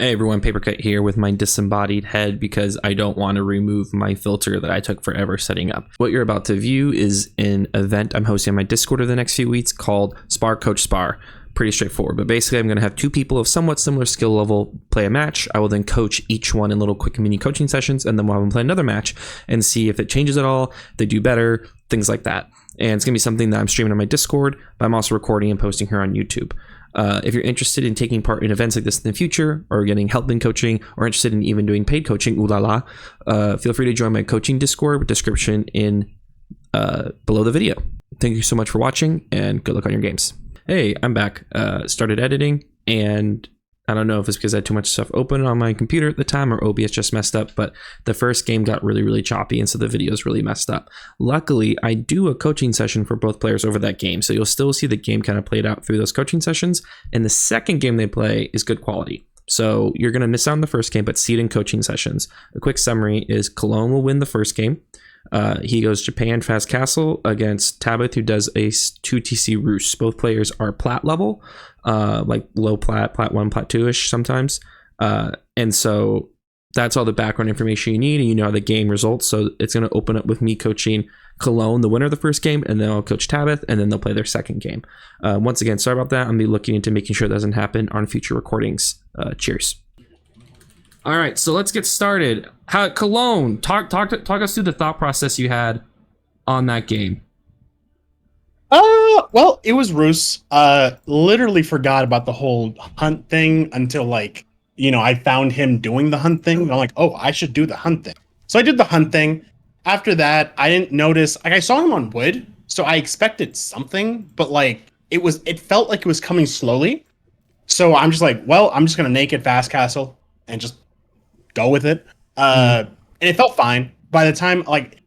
Hey everyone, Papercut here with my disembodied head because I don't want to remove my filter that I took forever setting up. What you're about to view is an event I'm hosting on my Discord over the next few weeks called Spar-Coach-Spar. Pretty straightforward, but basically I'm going to have two people of somewhat similar skill level play a match. I will then coach each one in little quick mini coaching sessions, and then we'll have them play another match and see if it changes at all, if they do better, things like that. And it's going to be something that I'm streaming on my Discord, but I'm also recording and posting here on YouTube. If you're interested in taking part in events like this in the future, or getting help in coaching, or interested in even doing paid coaching, ooh la la, feel free to join my coaching Discord with description in below the video. Thank you so much for watching, and good luck on your games. Hey, I'm back. Started editing, and I don't know if it's because I had too much stuff open on my computer at the time or OBS just messed up, but the first game got really choppy, and so the video's really messed up. Luckily, I do a coaching session for both players over that game, so you'll still see the game kind of played out through those coaching sessions, and the second game they play is good quality. So you're going to miss out on the first game, but see it in coaching sessions. A quick summary is Cologne will win the first game. He goes Japan Fast Castle against Tabith, who does a 2TC Roost. Both players are Plat level, like low Plat, Plat 1, Plat 2-ish sometimes. And so that's all the background information you need, and you know how the game results. So it's going to open up with me coaching Cologne, the winner of the first game, and then I'll coach Tabith, and then they'll play their second game. Once again, sorry about that. I'm going to be looking into making sure it doesn't happen on future recordings. Cheers. All right, so let's get started. Cologne, talk us through the thought process you had on that game. Well, it was Roos. Literally forgot about the whole hunt thing until, like, you know, I found him doing the hunt thing. And I'm like, oh, I should do the hunt thing. So I did the hunt thing. After that, I didn't notice, like, I saw him on wood, so I expected something, but like it felt like it was coming slowly. So I'm just like, well, I'm just gonna naked fast castle and just go with it. And it felt fine. By the time, like,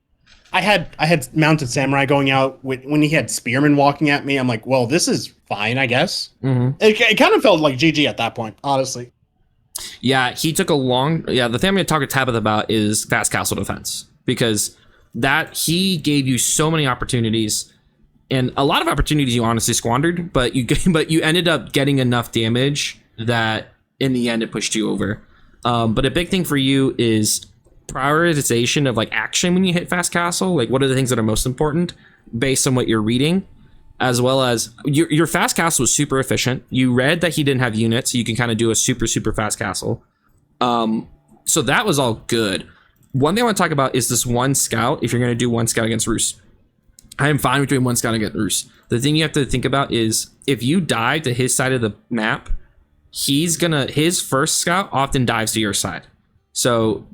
I had mounted samurai going out when he had spearmen walking at me. I'm like, well, this is fine, I guess. It kind of felt like GG at that point, honestly. Yeah, he took a long. Yeah, the thing I'm going to talk to Tabith about is fast castle defense, because that he gave you so many opportunities, and a lot of opportunities you honestly squandered, but you ended up getting enough damage that in the end it pushed you over. But a big thing for you is prioritization of like action when you hit fast castle. Like, what are the things that are most important based on what you're reading, as well as your fast castle was super efficient. You read that he didn't have units, so you can kind of do a super fast castle. So that was all good. One thing I want to talk about is this one scout. If you're going to do one scout against Roos, I am fine with doing one scout against Roos. The thing you have to think about is if you dive to his side of the map, his first scout often dives to your side. So,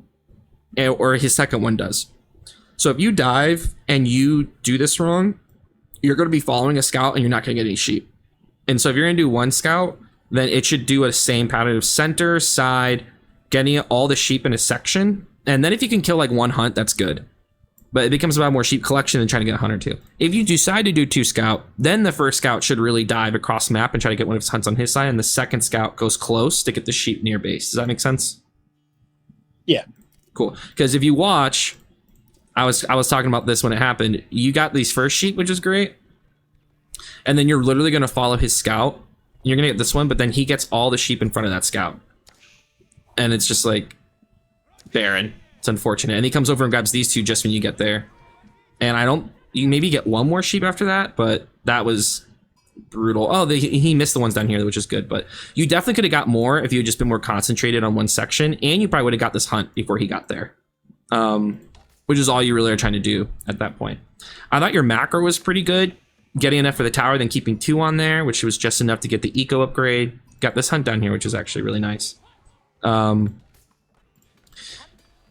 or his second one does. So if you dive and you do this wrong, you're going to be following a scout and you're not going to get any sheep. And so if you're going to do one scout, then it should do a same pattern of center, side, getting all the sheep in a section. And then if you can kill like one hunt, that's good. But it becomes about more sheep collection than trying to get a hunt or two. If you decide to do two scout, then the first scout should really dive across the map and try to get one of his hunts on his side, and the second scout goes close to get the sheep near base. Does that make sense? Yeah. Cool. Because if you watch, I was talking about this when it happened. You got these first sheep, which is great, and then you're literally going to follow his scout. You're going to get this one, but then he gets all the sheep in front of that scout, and it's just like barren. It's unfortunate. And he comes over and grabs these two just when you get there. And you maybe get one more sheep after that, but that was brutal. Oh, he missed the ones down here, which is good. But you definitely could have got more if you had just been more concentrated on one section. And you probably would have got this hunt before he got there. Which is all you really are trying to do at that point. I thought your macro was pretty good. Getting enough for the tower, then keeping 2 on there, which was just enough to get the eco upgrade. Got this hunt down here, which is actually really nice.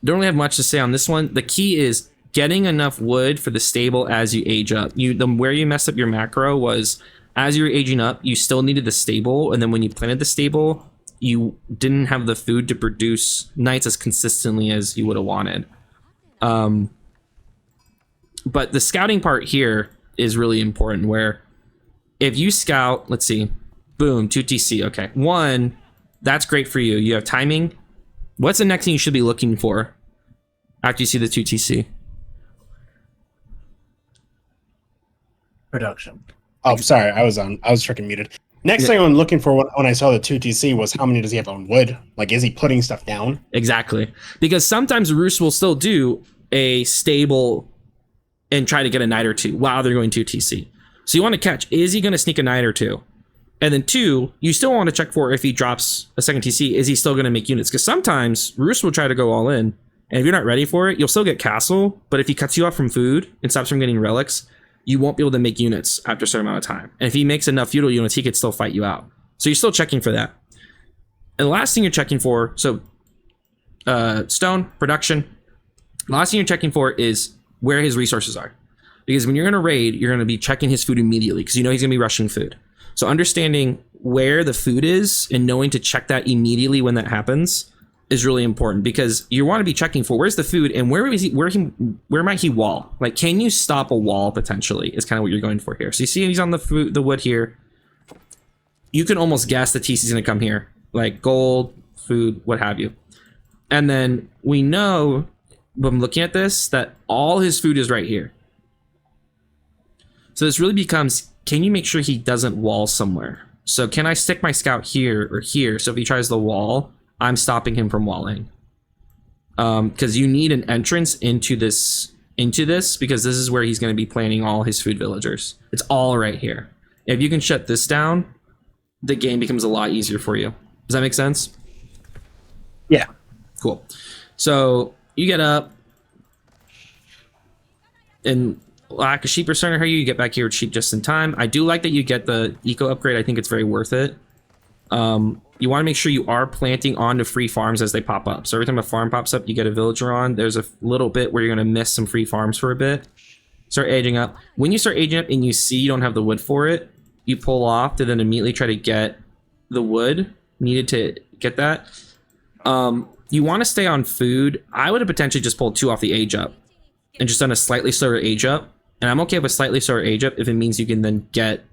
Don't really have much to say on this one. The key is getting enough wood for the stable as you age up. Where you messed up your macro was as you were aging up, you still needed the stable, and then when you planted the stable, you didn't have the food to produce knights as consistently as you would have wanted. But the scouting part here is really important, where if you scout, let's see, boom, 2TC, okay. 1, that's great for you. You have timing. What's the next thing you should be looking for after you see the 2TC? Production. Oh, sorry, I was freaking muted. Next thing I'm looking for when I saw the 2TC was how many does he have on wood? Like, is he putting stuff down? Exactly. Because sometimes Roos will still do a stable and try to get a night or two while they're going 2TC. So you want to catch, is he going to sneak a night or two? And then 2, you still want to check for if he drops a second TC, is he still going to make units? Because sometimes Roos will try to go all in, and if you're not ready for it, you'll still get castle, but if he cuts you off from food and stops from getting relics, you won't be able to make units after a certain amount of time. And if he makes enough feudal units, he could still fight you out. So you're still checking for that. And the last thing you're checking for, so stone, production, the last thing you're checking for is where his resources are. Because when you're going to raid, you're going to be checking his food immediately because you know he's going to be rushing food. So understanding where the food is and knowing to check that immediately when that happens is really important, because you want to be checking for where's the food and where might he wall? Like, can you stop a wall potentially is kind of what you're going for here. So you see he's on the wood here. You can almost guess the TC is going to come here, like gold, food, what have you. And then we know when looking at this that all his food is right here. So this really becomes, can you make sure he doesn't wall somewhere? So can I stick my scout here or here? So if he tries the wall, I'm stopping him from walling. Because you need an entrance into this, because this is where he's going to be planning all his food villagers. It's all right here. If you can shut this down, the game becomes a lot easier for you. Does that make sense? Yeah. Cool. So you get up, and lack of sheep are starting to hurt you. You get back here with sheep just in time. I do like that you get the eco upgrade. I think it's very worth it. You want to make sure you are planting onto free farms as they pop up. So every time a farm pops up, you get a villager on. There's a little bit where you're going to miss some free farms for a bit. Start aging up. When you start aging up and you see you don't have the wood for it, you pull off to then immediately try to get the wood needed to get that. You want to stay on food. I would have potentially just pulled 2 off the age up and just done a slightly slower age up. And I'm okay with slightly slower age up if it means you can then get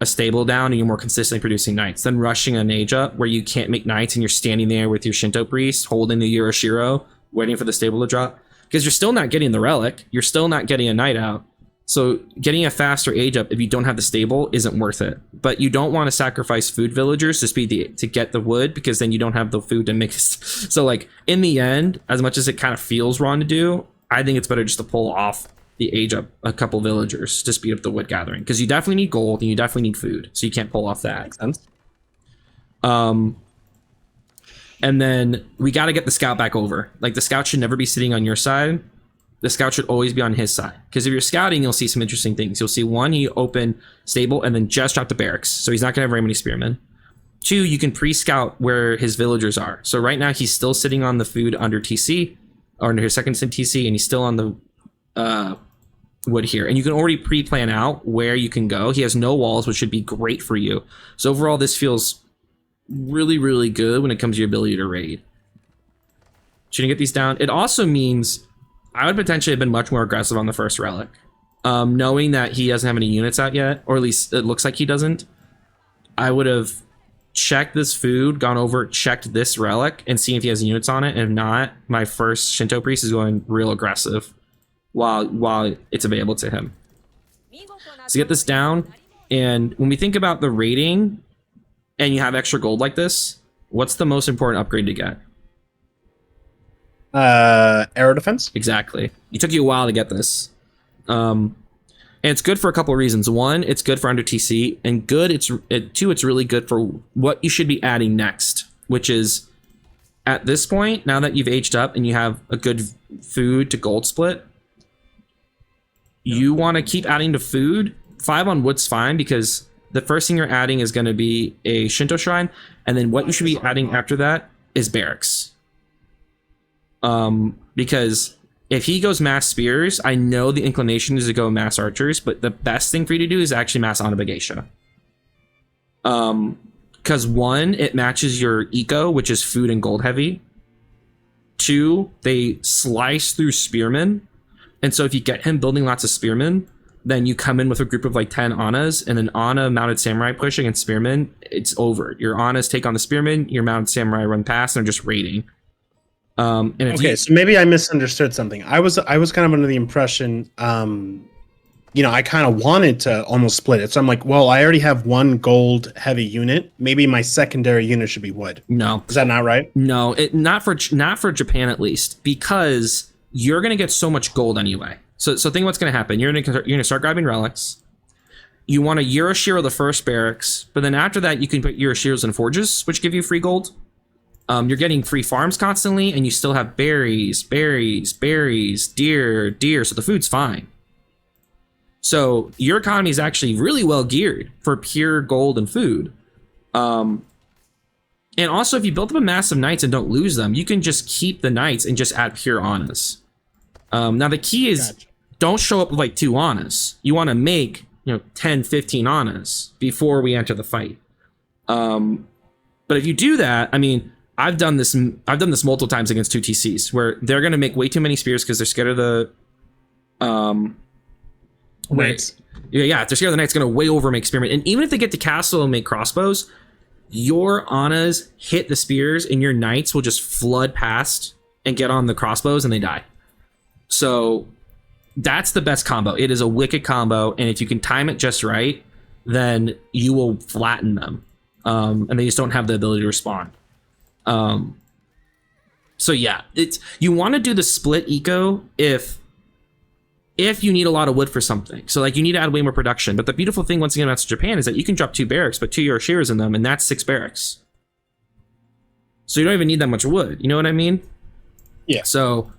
a stable down and you're more consistently producing knights than rushing an age up where you can't make knights and you're standing there with your Shinto priest holding the Yoroshiro waiting for the stable to drop, because you're still not getting the relic, you're still not getting a knight out. So getting a faster age up if you don't have the stable isn't worth it. But you don't want to sacrifice food villagers to get the wood, because then you don't have the food to make. So like in the end, as much as it kind of feels wrong to do, I think it's better just to pull off the age up a couple villagers to speed up the wood gathering, because you definitely need gold and you definitely need food, so you can't pull off that. Makes sense. And then we got to get the scout back over. Like, the scout should never be sitting on your side. The scout should always be on his side, because if you're scouting, you'll see some interesting things. You'll see, 1, he opened stable and then just dropped the barracks, so he's not gonna have very many spearmen. 2, you can pre-scout where his villagers are. So right now he's still sitting on the food under TC, or under his second TC, and he's still on the wood here, and you can already pre-plan out where you can go. He has no walls, which should be great for you. So overall, this feels really, really good when it comes to your ability to raid. Shouldn't get these down. It also means I would potentially have been much more aggressive on the first relic, knowing that he doesn't have any units out yet, or at least it looks like he doesn't. I would have checked this food, gone over, checked this relic, and seen if he has units on it. And if not, my first Shinto priest is going real aggressive while it's available to him. So get this down, and when we think about the rating and you have extra gold like this, what's the most important upgrade to get? Aero defense. Exactly. It took you a while to get this. And it's good for a couple of reasons. 1, it's good for under TC, and 2, it's really good for what you should be adding next, which is at this point, now that you've aged up and you have a good food to gold split, you want to keep adding to food. 5 on wood's fine, because the first thing you're adding is going to be a Shinto shrine, and then what you should be adding after that is barracks. Because if he goes mass spears, I know the inclination is to go mass archers, but the best thing for you to do is actually mass Anabagesha. Because 1, it matches your eco, which is food and gold heavy. 2, they slice through spearmen. And so if you get him building lots of spearmen, then you come in with a group of like 10 Anas, and an Ana mounted samurai push against spearmen, it's over. Your Anas take on the spearmen, your mounted samurai run past, and they're just raiding. So maybe I misunderstood something. I was kind of under the impression I kind of wanted to almost split it. So I'm like, well, I already have one gold heavy unit. Maybe my secondary unit should be wood. No, Is that not right? no, not for Japan at least, because you're gonna get so much gold anyway. So think what's gonna happen. You're gonna start grabbing relics. You want to Euroshiro the first barracks, but then after that you can put Euroshiros in forges, which give you free gold. You're getting free farms constantly, and you still have berries, deer. So the food's fine. So your economy is actually really well geared for pure gold and food. And also, if you build up a mass of knights and don't lose them, you can just keep the knights and just add pure Anas. Now the key is don't show up with like 2 Anas. You want to make 10, 15 Anas before we enter the fight. But if you do that, I mean, I've done this multiple times against 2 TCs where they're going to make way too many spears because they're scared of the Knights. Yeah, if they're scared of the knights, going to way over make spearmen. And even if they get to castle and make crossbows, your Anas hit the spears and your knights will just flood past and get on the crossbows and they die. So that's the best combo. It is a wicked combo, and if you can time it just right, then you will flatten them. And they just don't have the ability to respond. So yeah, you want to do the split eco if you need a lot of wood for something. So like you need to add way more production. But the beautiful thing once again about Japan is that you can drop 2 barracks, but 2 Yoroshiras in them, and that's 6 barracks. So you don't even need that much wood. You know what I mean? Yeah. So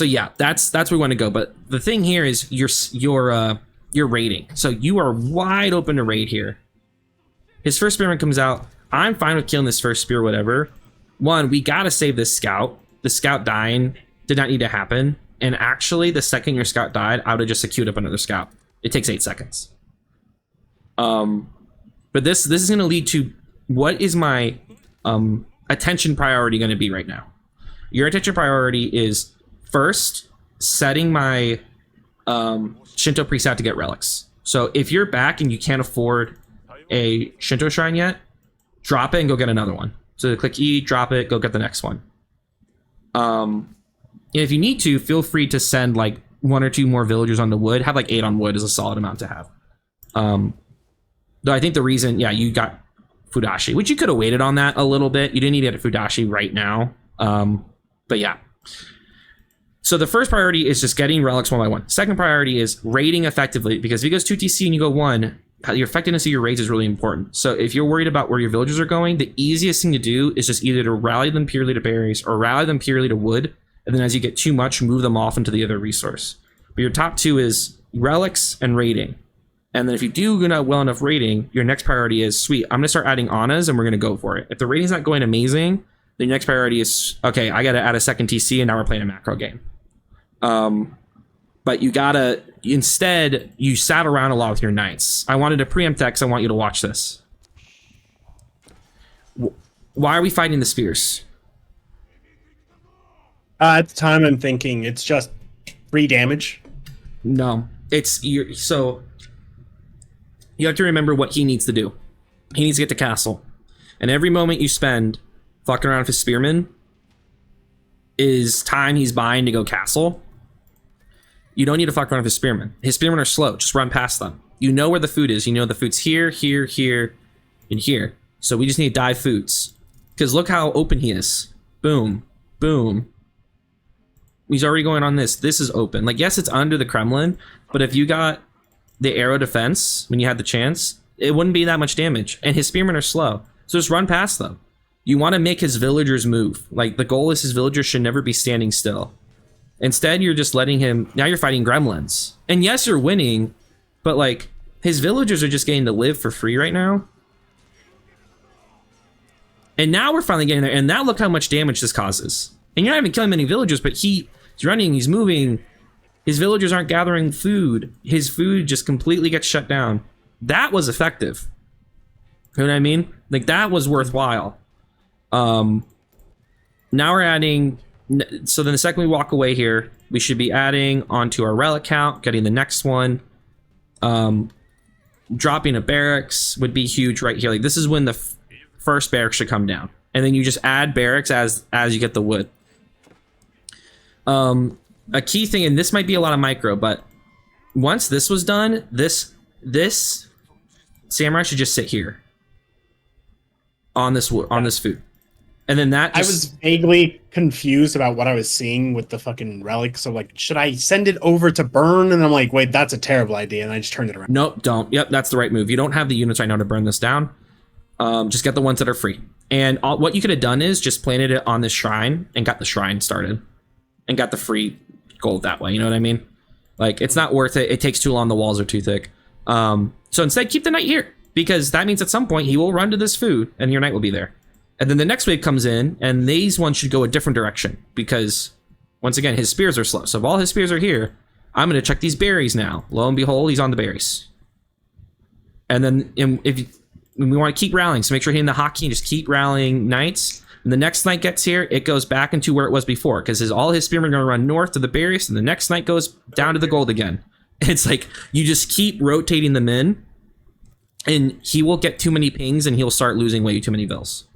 yeah, that's where we want to go. But the thing here is your raiding. So you are wide open to raid here. His first spearman comes out. I'm fine with killing this first spear, whatever. One, we gotta save this scout. The scout dying did not need to happen. And actually, the second your scout died, I would have just queued up another scout. It takes 8 seconds. But this is going to lead to what is my attention priority going to be right now? Your attention priority is first setting my Shinto priest out to get relics. So if you're back and you can't afford a Shinto shrine yet, drop it and go get another one. So click E, drop it, go get the next one. If you need to, feel free to send like 1 or 2 more villagers on the wood. Have like 8 on wood is a solid amount to have. Though I think the reason, yeah, you got Fudashi, which you could have waited on that a little bit. You didn't need to get a Fudashi right now. But yeah. So the first priority is just getting relics 1 by 1. Second priority is raiding effectively, because if he goes 2 TC and you go 1, your effectiveness of your raids is really important. So if you're worried about where your villagers are going, the easiest thing to do is just either to rally them purely to berries or rally them purely to wood. And then as you get too much, move them off into the other resource. But your top 2 is relics and raiding. And then if you do well enough raiding, your next priority is, sweet, I'm going to start adding Anas and we're going to go for it. If the raiding's not going amazing, the next priority is, okay, I got to add a second TC and now we're playing a macro game. But you gotta, instead, you sat around a lot with your knights. I wanted to preempt X. I want you to watch this. Why are we fighting the spears? At the time, I'm thinking it's just free damage. No, so you have to remember what he needs to do. He needs to get to castle, and every moment you spend fucking around with his spearmen is time he's buying to go castle. You don't need to fuck around with his spearmen. His spearmen are slow. Just run past them. You know where the food is. You know the food's here, here, here, and here. So we just need to dive foods. Because look how open he is. Boom, boom. He's already going on this. This is open. Like, yes, it's under the Kremlin, but if you got the arrow defense when you had the chance, it wouldn't be that much damage. And his spearmen are slow. So just run past them. You want to make his villagers move. Like, the goal is his villagers should never be standing still. Instead, you're just letting him... Now you're fighting gremlins. And yes, you're winning, but, like, his villagers are just getting to live for free right now. And now we're finally getting there. And now look how much damage this causes. And you're not even killing many villagers, but he's running, he's moving. His villagers aren't gathering food. His food just completely gets shut down. That was effective. You know what I mean? Like, that was worthwhile. Now we're adding... So then the second we walk away here, we should be adding onto our relic count, getting the next one. Dropping a barracks would be huge right here. Like, this is when the first barracks should come down. And then you just add barracks as you get the wood. A key thing, and this might be a lot of micro, but once this was done, this samurai should just sit here on this food, and then that. I was vaguely confused about what I was seeing with the fucking relic. So like, should I send it over to burn? And I'm like, wait, that's a terrible idea. And I just turned it around. Nope, don't. Yep, that's the right move. You don't have the units right now to burn this down. Just get the ones that are free. And what you could have done is just planted it on this shrine and got the shrine started, and got the free gold that way. You know what I mean? Like, it's not worth it. It takes too long. The walls are too thick. So instead, keep the knight here, because that means at some point he will run to this food and your knight will be there. And then the next wave comes in, and these ones should go a different direction, because once again, his spears are slow. So if all his spears are here, I'm going to check these berries now. Lo and behold, he's on the berries. And then we want to keep rallying, so make sure you're hitting the hotkey and just keep rallying knights. When the next knight gets here, it goes back into where it was before, because all his spearmen are going to run north to the berries, and the next knight goes down to the gold again. It's like you just keep rotating them in, and he will get too many pings, and he'll start losing way too many vills.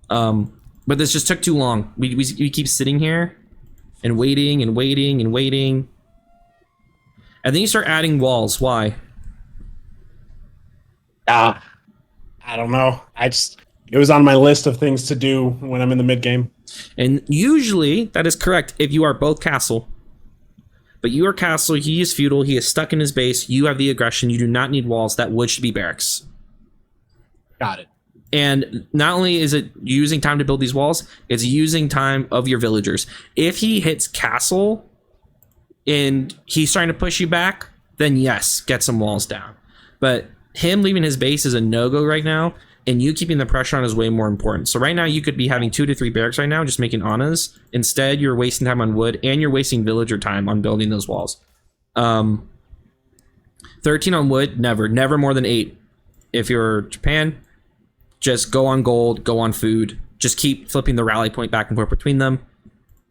But this just took too long. We keep sitting here and waiting and waiting and waiting, and then you start adding walls. Why? I don't know. It was on my list of things to do when I'm in the mid game. And usually that is correct if you are both castle. But you are castle, he is feudal, he is stuck in his base, you have the aggression, you do not need walls. That wood should be barracks. Got it. And not only is it using time to build these walls, it's using time of your villagers. If he hits castle and he's trying to push you back, then yes, get some walls down. But him leaving his base is a no-go right now, and you keeping the pressure on is way more important. So right now you could be having 2 to 3 barracks right now, just making Annas. Instead, you're wasting time on wood, and you're wasting villager time on building those walls. 13 on wood, never more than 8. If you're Japan, just go on gold, go on food. Just keep flipping the rally point back and forth between them.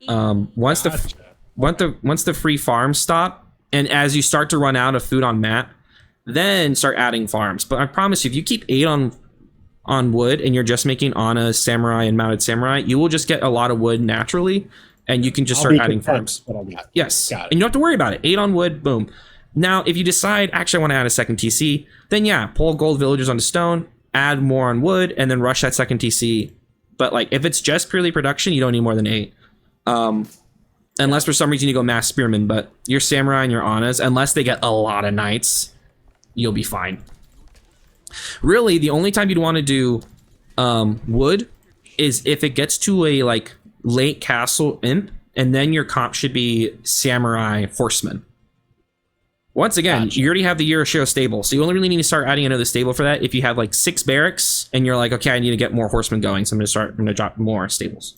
Once the free farms stop, and as you start to run out of food on map, then start adding farms. But I promise you, if you keep 8 on wood and you're just making Anna, Samurai, and Mounted Samurai, you will just get a lot of wood naturally, and you can just start adding farms. Yes, and you don't have to worry about it. 8 on wood, boom. Now, if you decide, actually I want to add a second TC, then yeah, pull gold villagers onto stone, add more on wood, and then rush that second TC. But like, if it's just purely production, you don't need more than 8. Unless for some reason you go mass spearmen, but your Samurai and your Annas, unless they get a lot of knights, you'll be fine. Really, the only time you'd want to do wood is if it gets to a like late castle imp, and then your comp should be Samurai Horseman. Once again, you already have the Euroshiro stable, so you only really need to start adding another stable for that if you have like 6 barracks and you're like, okay, I need to get more horsemen going, so I'm gonna drop more stables.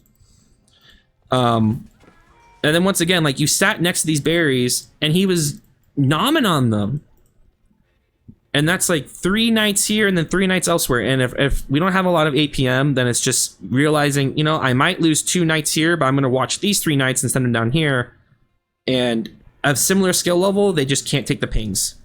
And then once again, like, you sat next to these berries and he was nomming on them. And that's like 3 nights here and then 3 nights elsewhere. And if we don't have a lot of APM, then it's just realizing, you know, I might lose 2 nights here, but I'm going to watch these 3 nights and send them down here. And of similar skill level, they just can't take the pings.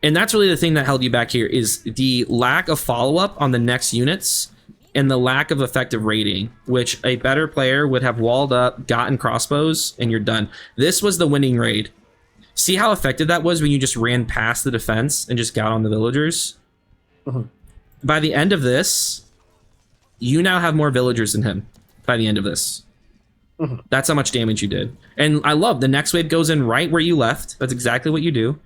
And that's really the thing that held you back here, is the lack of follow-up on the next units and the lack of effective raiding, which a better player would have walled up, gotten crossbows, and you're done. This was the winning raid. See how effective that was when you just ran past the defense and just got on the villagers? By the end of this, you now have more villagers than him by the end of this. That's how much damage you did. And I love the next wave goes in right where you left. That's exactly what you do.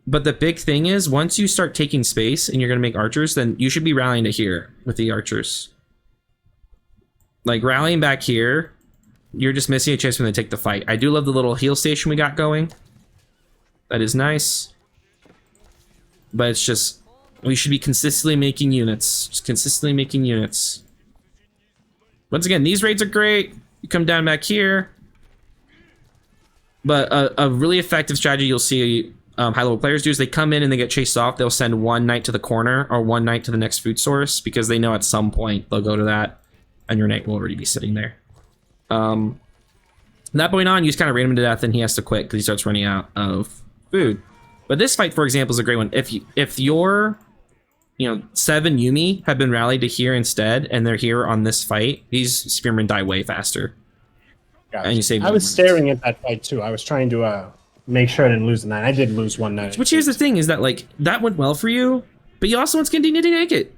But the big thing is, once you start taking space and you're going to make archers, then you should be rallying to here with the archers. Like, rallying back here, you're just missing a chance when they take the fight. I do love the little heal station we got going. That is nice. But it's just, we should be consistently making units. Just consistently making units. Once again, these raids are great. You come down back here. But a really effective strategy you'll see high-level players do is they come in and they get chased off. They'll send 1 knight to the corner or 1 knight to the next food source, because they know at some point they'll go to that and your knight will already be sitting there. From that point on, you just kind of ran him to death and he has to quit because he starts running out of food. But this fight, for example, is a great one. If your 7 Yumi have been rallied to here instead and they're here on this fight, these spearmen die way faster. Gotcha. And you save I was staring at that fight too. I was trying to make sure I didn't lose the night. I did lose one night. Which here's the thing is that like that went well for you, but you also once again didn't need to take it.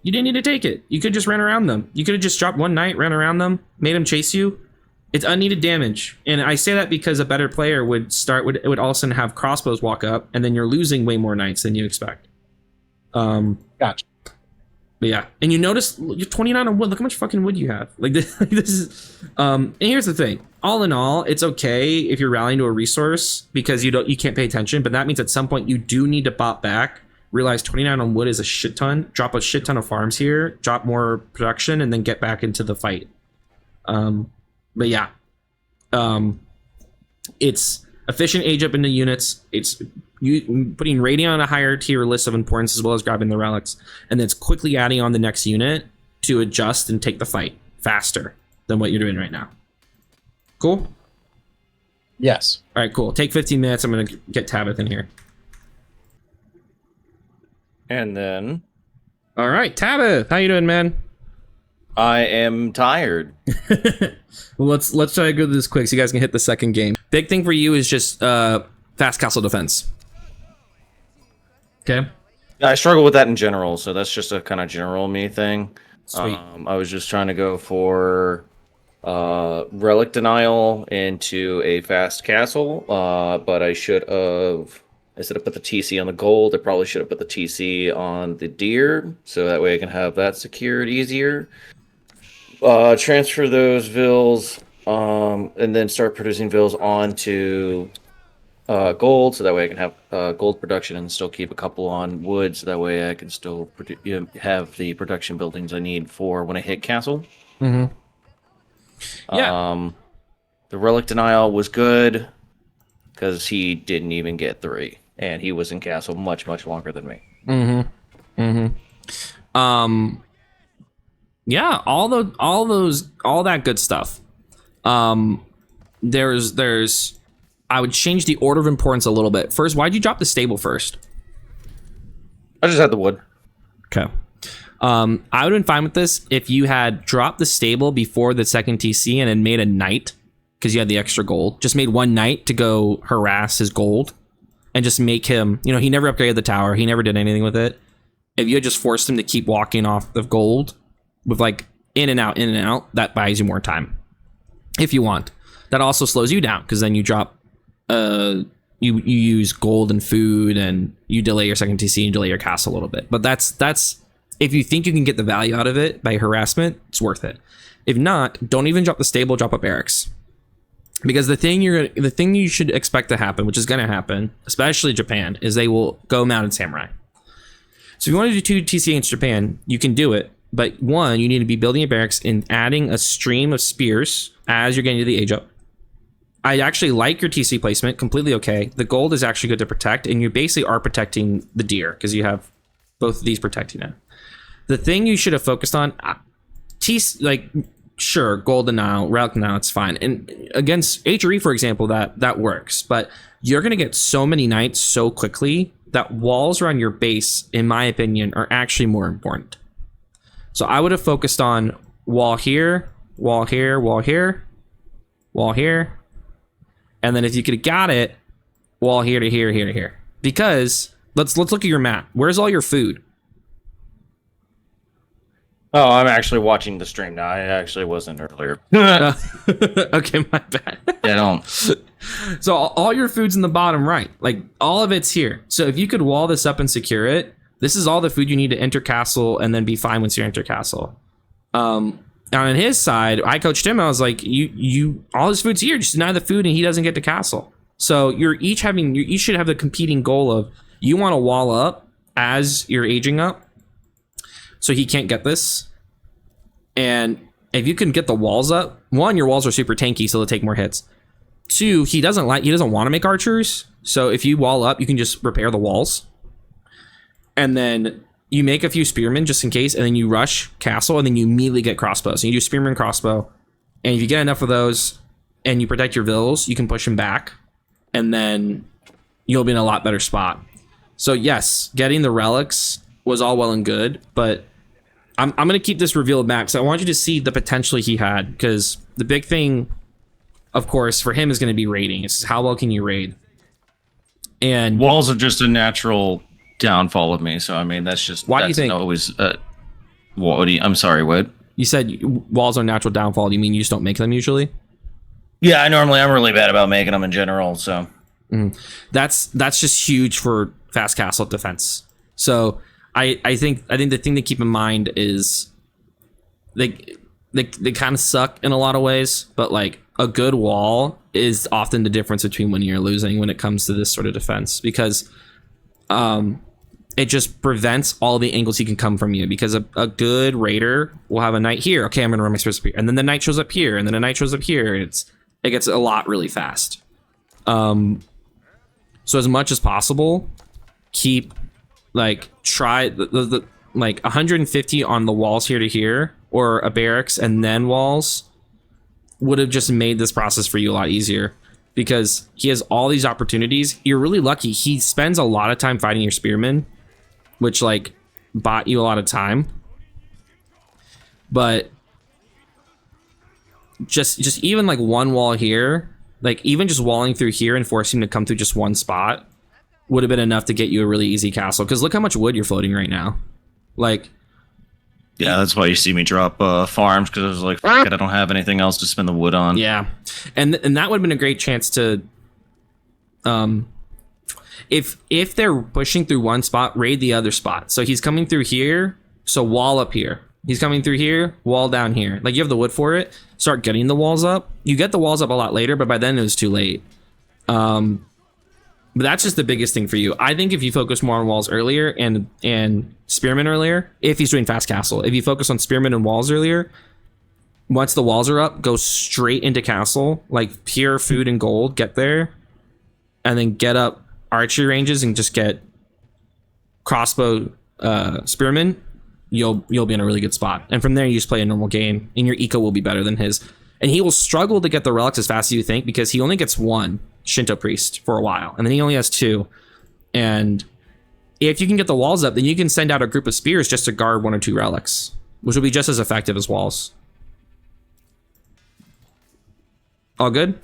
You didn't need to take it. You could just ran around them. You could have just dropped one knight, ran around them, made them chase you. It's unneeded damage. And I say that because a better player would would also have crossbows walk up, and then you're losing way more knights than you expect. Gotcha. But yeah, and you notice you're 29 on wood. Look how much fucking wood you have. Like this is. And here's the thing. All in all, it's okay if you're rallying to a resource because you can't pay attention. But that means at some point you do need to pop back. Realize 29 on wood is a shit ton. Drop a shit ton of farms here. Drop more production, and then get back into the fight. But yeah, it's efficient age up into units. It's you putting raiding on a higher tier list of importance as well as grabbing the relics, and then it's quickly adding on the next unit to adjust and take the fight faster than what you're doing right now. Cool? Yes. All right, cool. Take 15 minutes. I'm going to get Tabith in here. And then... All right, Tabith. How you doing, man? I am tired. Well, let's try to go through this quick so you guys can hit the second game. Big thing for you is just fast castle defense. Okay. I struggle with that in general, so that's just a kind of general me thing. Sweet. I was just trying to go for relic denial into a fast castle, but I should have, instead of put the TC on the gold, I probably should have put the TC on the deer, so that way I can have that secured easier. Transfer those vills, and then start producing vills onto gold, so that way I can have gold production and still keep a couple on wood, so that way I can still have the production buildings I need for when I hit castle. Mm-hmm. Yeah. The relic denial was good because he didn't even get 3, and he was in castle much longer than me. Mm-hmm. Mm-hmm. Yeah, all that good stuff. There's I would change the order of importance a little bit. First, why'd you drop the stable first? I just had the wood. Okay. I would have been fine with this if you had dropped the stable before the second TC and then made a knight because you had the extra gold. Just made one knight to go harass his gold and just make him, he never upgraded the tower. He never did anything with it. If you had just forced him to keep walking off the gold with like in and out, that buys you more time if you want. That also slows you down because then you drop, you use gold and food and you delay your second TC and delay your castle a little bit. But that's if you think you can get the value out of it by harassment, it's worth it. If not, don't even drop the stable, drop a barracks. Because the thing you should expect to happen, which is going to happen, especially Japan, is they will go mounted samurai. So if you want to do 2 TC against Japan, you can do it. But one, you need to be building a barracks and adding a stream of spears as you're getting to the age up. I actually like your TC placement, completely okay. The gold is actually good to protect, and you basically are protecting the deer because you have both of these protecting it. The thing you should have focused on, sure, gold denial, relic denial, it's fine. And against HRE, for example, that works. But you're going to get so many knights so quickly that walls around your base, in my opinion, are actually more important. So I would have focused on wall here, wall here, wall here, wall here. And then if you could have got it, wall here to here, here to here. Because let's look at your map. Where's all your food? Oh, I'm actually watching the stream now. I actually wasn't earlier. Okay, my bad. Yeah, don't. So all your food's in the bottom right. Like all of it's here. So if you could wall this up and secure it, this is all the food you need to enter castle and then be fine once you enter castle. On his side, I coached him. I was like, you all his food's here. Just deny the food and he doesn't get to castle. So you each should have the competing goal of you want to wall up as you're aging up. So he can't get this. And if you can get the walls up, one, your walls are super tanky, so they'll take more hits. Two, he doesn't want to make archers. So if you wall up, you can just repair the walls. And then you make a few spearmen just in case, and then you rush castle, and then you immediately get crossbows. So you do spearman crossbow. And if you get enough of those and you protect your vills, you can push them back. And then you'll be in a lot better spot. So yes, getting the relics was all well and good, but I'm going to keep this revealed back. So I want you to see the potential he had, because the big thing, of course, for him is going to be raiding. It's how well can you raid? And walls are just a natural downfall of me. So I mean, that's just why do you think always? I'm sorry, what? You said walls are natural downfall. Do you mean you just don't make them usually? Yeah, I'm really bad about making them in general. So that's just huge for fast castle defense. So I think the thing to keep in mind is they kind of suck in a lot of ways, but like a good wall is often the difference between winning or losing when it comes to this sort of defense, because it just prevents all the angles he can come from you, because a good raider will have a knight here. Okay, I'm gonna run my spears up here, and then the knight shows up here, and then a knight shows up here. It gets a lot really fast. So as much as possible, keep try the like 150 on the walls here to here, or a barracks and then walls would have just made this process for you a lot easier, because he has all these opportunities. You're really lucky. He spends a lot of time fighting your spearmen, which bought you a lot of time. But just even one wall here, even just walling through here and forcing him to come through just one spot would have been enough to get you a really easy castle. Because look how much wood you're floating right now. Yeah, that's why you see me drop farms, because I was like, fuck it, I don't have anything else to spend the wood on. Yeah, and that would have been a great chance to, if they're pushing through one spot, raid the other spot. So he's coming through here, so wall up here. He's coming through here, wall down here. You have the wood for it. Start getting the walls up. You get the walls up a lot later, but by then it was too late. But that's just the biggest thing for you. I think if you focus more on walls earlier and spearmen earlier, if he's doing fast castle, if you focus on spearmen and walls earlier, once the walls are up, go straight into castle, pure food and gold, get there, and then get up archery ranges and just get crossbow spearmen. You'll be in a really good spot. And from there, you just play a normal game, and your eco will be better than his. And he will struggle to get the relics as fast as you think, because he only gets one Shinto priest for a while, and then he only has two. And if you can get the walls up, then you can send out a group of spears just to guard one or two relics, which will be just as effective as walls. All good?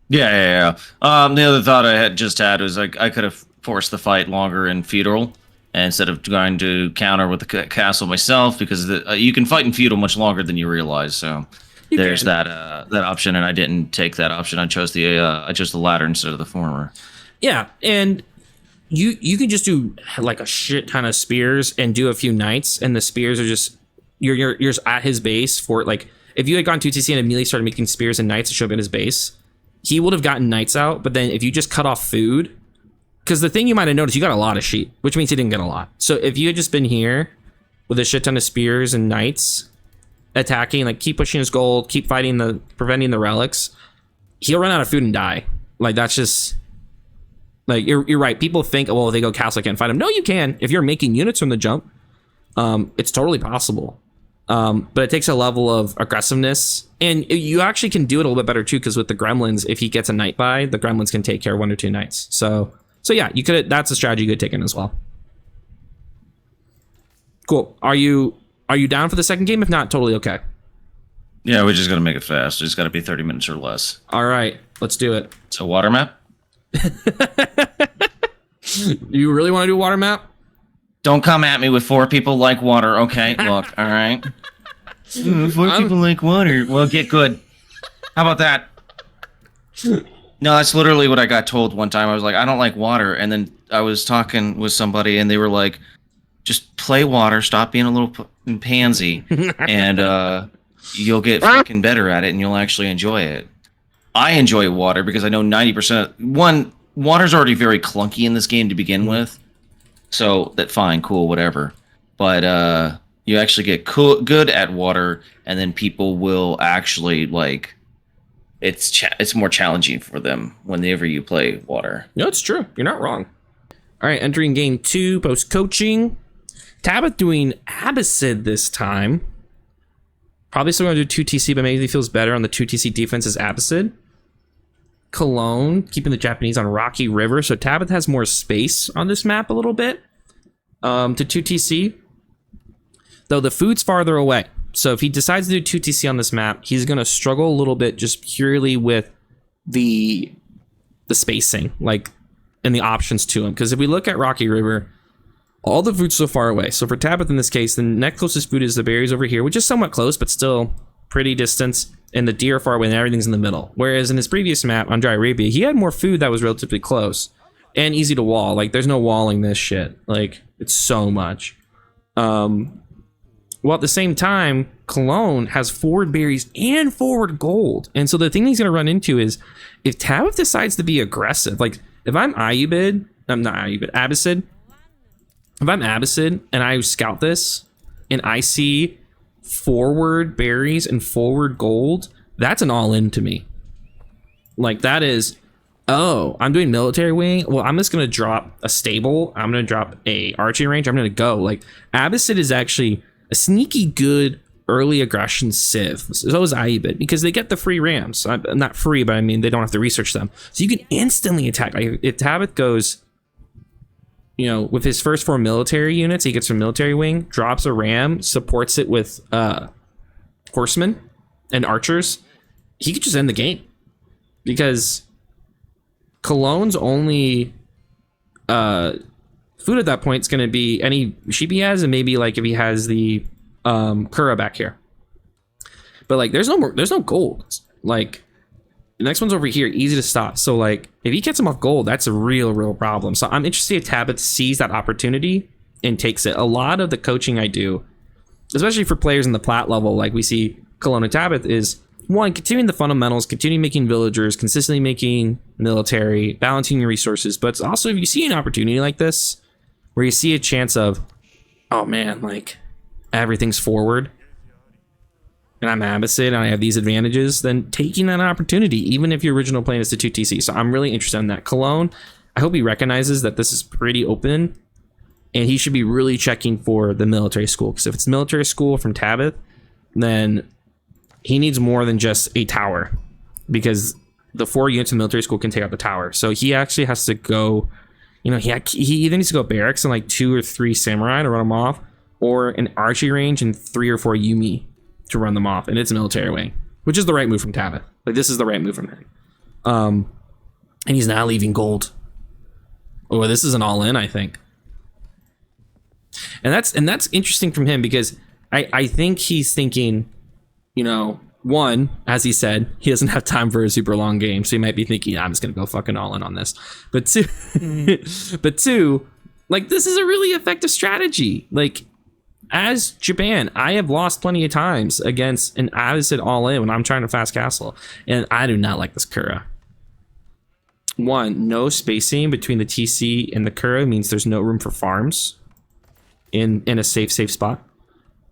Yeah. The other thought I had was I could have forced the fight longer in feudal instead of trying to counter with the castle myself, because you can fight in feudal much longer than you realize. So there's that option, and I didn't take that option. I chose the latter instead of the former. Yeah, and you can just do a shit ton of spears and do a few knights, and the spears are just you're just at his base for if you had gone 2TC and immediately started making spears and knights to show up at his base, he would have gotten knights out. But then if you just cut off food, because the thing you might have noticed, you got a lot of sheep, which means he didn't get a lot. So if you had just been here with a shit ton of spears and knights attacking, keep pushing his gold, keep preventing the relics, he'll run out of food and die. That's just you're right. People think, well, if they go castle, I can't fight him. No, you can. If you're making units from the jump, it's totally possible. But it takes a level of aggressiveness, and you actually can do it a little bit better too, because with the gremlins, if he gets a knight by, the gremlins can take care of one or two knights. So yeah, you could. That's a strategy you could take in as well. Cool. Are you down for the second game? If not, totally okay. Yeah, we're just gonna make it fast. It's got to be 30 minutes or less. All right, let's do it. So water map. You really want to do a water map? Don't come at me with 4 people like water. Okay, look. All right. 4 people like water. Well, get good. How about that? No, that's literally what I got told one time. I was like, I don't like water, and then I was talking with somebody, and they were like, just play water, stop being a little pansy, and you'll get fucking better at it, and you'll actually enjoy it. I enjoy water because I know 90%... water's already very clunky in this game to begin with, so that fine, cool, whatever. But you actually get good at water, and then people will actually, it's more challenging for them whenever you play water. No, it's true. You're not wrong. All right, entering game 2, post-coaching. Tabith doing Abbasid this time. Probably still going to do 2TC, but maybe he feels better on the 2TC defense as Abbasid. Cologne, keeping the Japanese on Rocky River. So Tabith has more space on this map a little bit to 2TC. Though the food's farther away. So if he decides to do 2TC on this map, he's going to struggle a little bit just purely with the spacing. and the options to him. Because if we look at Rocky River, all the food's so far away. So for Tabith in this case, the next closest food is the berries over here, which is somewhat close, but still pretty distance. And the deer are far away and everything's in the middle. Whereas in his previous map on Dry Arabia, he had more food that was relatively close and easy to wall. Like, there's no walling this shit. Like, it's so much. Well, at the same time, Cologne has forward berries and forward gold. And so the thing he's going to run into is if Tabith decides to be aggressive, like if I'm Ayubid, I'm not Ayubid, Abbasid. If I'm Abbasid and I scout this and I see forward berries and forward gold, that's an all-in to me. Like, that is, oh, I'm doing military wing. Well, I'm just going to drop a stable. I'm going to drop a archery range. I'm going to go. Like, Abbasid is actually a sneaky good early aggression civ. So is Ayubid, because they get the free rams. Not free, but I mean, they don't have to research them. So you can instantly attack. Like, if Tabith goes, you know, with his first 4 military units, he gets from military wing, drops a ram, supports it with horsemen and archers, he could just end the game. Because Cologne's only food at that point is going to be any sheep he has, and maybe like if he has the Kura back here. But like, there's no gold. Like, the next one's over here, easy to stop. So like, if he gets him off gold, that's a real problem. So I'm interested if Tabith sees that opportunity and takes it. A lot of the coaching I do, especially for players in the plat level, like we see Cologne and Tabith, is one, continuing the fundamentals, continuing making villagers, consistently making military, balancing your resources. But it's also, if you see an opportunity like this, where you see a chance of, oh man, like everything's forward, and I'm Abbasid and I have these advantages, then taking that opportunity, even if your original plan is to 2TC. So I'm really interested in that. Cologne, I hope he recognizes that this is pretty open, and he should be really checking for the military school. Because if it's military school from Tabith, then he needs more than just a tower, because the 4 units of military school can take out the tower. So he actually has to go, you know, he either needs to go barracks and like 2 or 3 samurai to run them off, or an archery range and 3 or 4 Yumi to run them off, and it's military wing, which is the right move from Tabith. Like, this is the right move from him. And he's now leaving gold. Oh, this is an all-in, I think. And that's interesting from him, because I think he's thinking, you know, one, as he said, he doesn't have time for a super long game, so he might be thinking, I'm just gonna go fucking all in on this. But two, like, this is a really effective strategy. Like, as Japan, I have lost plenty of times against an Abbasid all in when I'm trying to fast castle, and I do not like this Kura. One, no spacing between the TC and the Kura means there's no room for farms in a safe spot.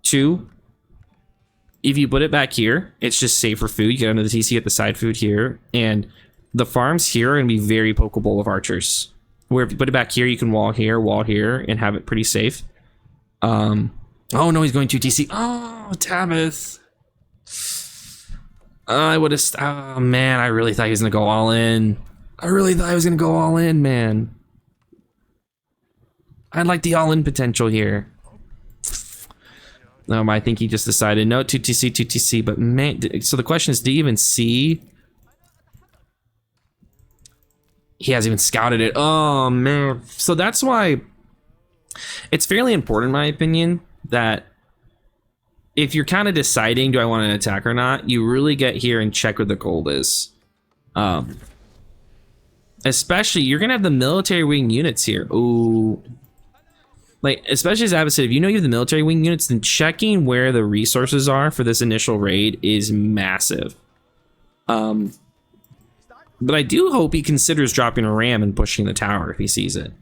2, if you put it back here, it's just safer food. You get under the TC, get the side food here, and the farms here are going to be very pokeable of archers. Where if you put it back here, you can wall here, and have it pretty safe. Oh no, he's going to TC. Oh, Tabith. I would have. Oh man, I really thought he was going to go all in. Man. I like the all in potential here. I think he just decided, no, 2TC, but man, so the question is, do you even see? He hasn't even scouted it. Oh, man. So that's why it's fairly important, in my opinion, that if you're kind of deciding, do I want to attack or not, you really get here and check where the gold is. Especially, you're going to have the military wing units here. Ooh. Like, especially as Abbasid, if you know you have the military wing units, then checking where the resources are for this initial raid is massive. But I do hope he considers dropping a ram and pushing the tower if he sees it.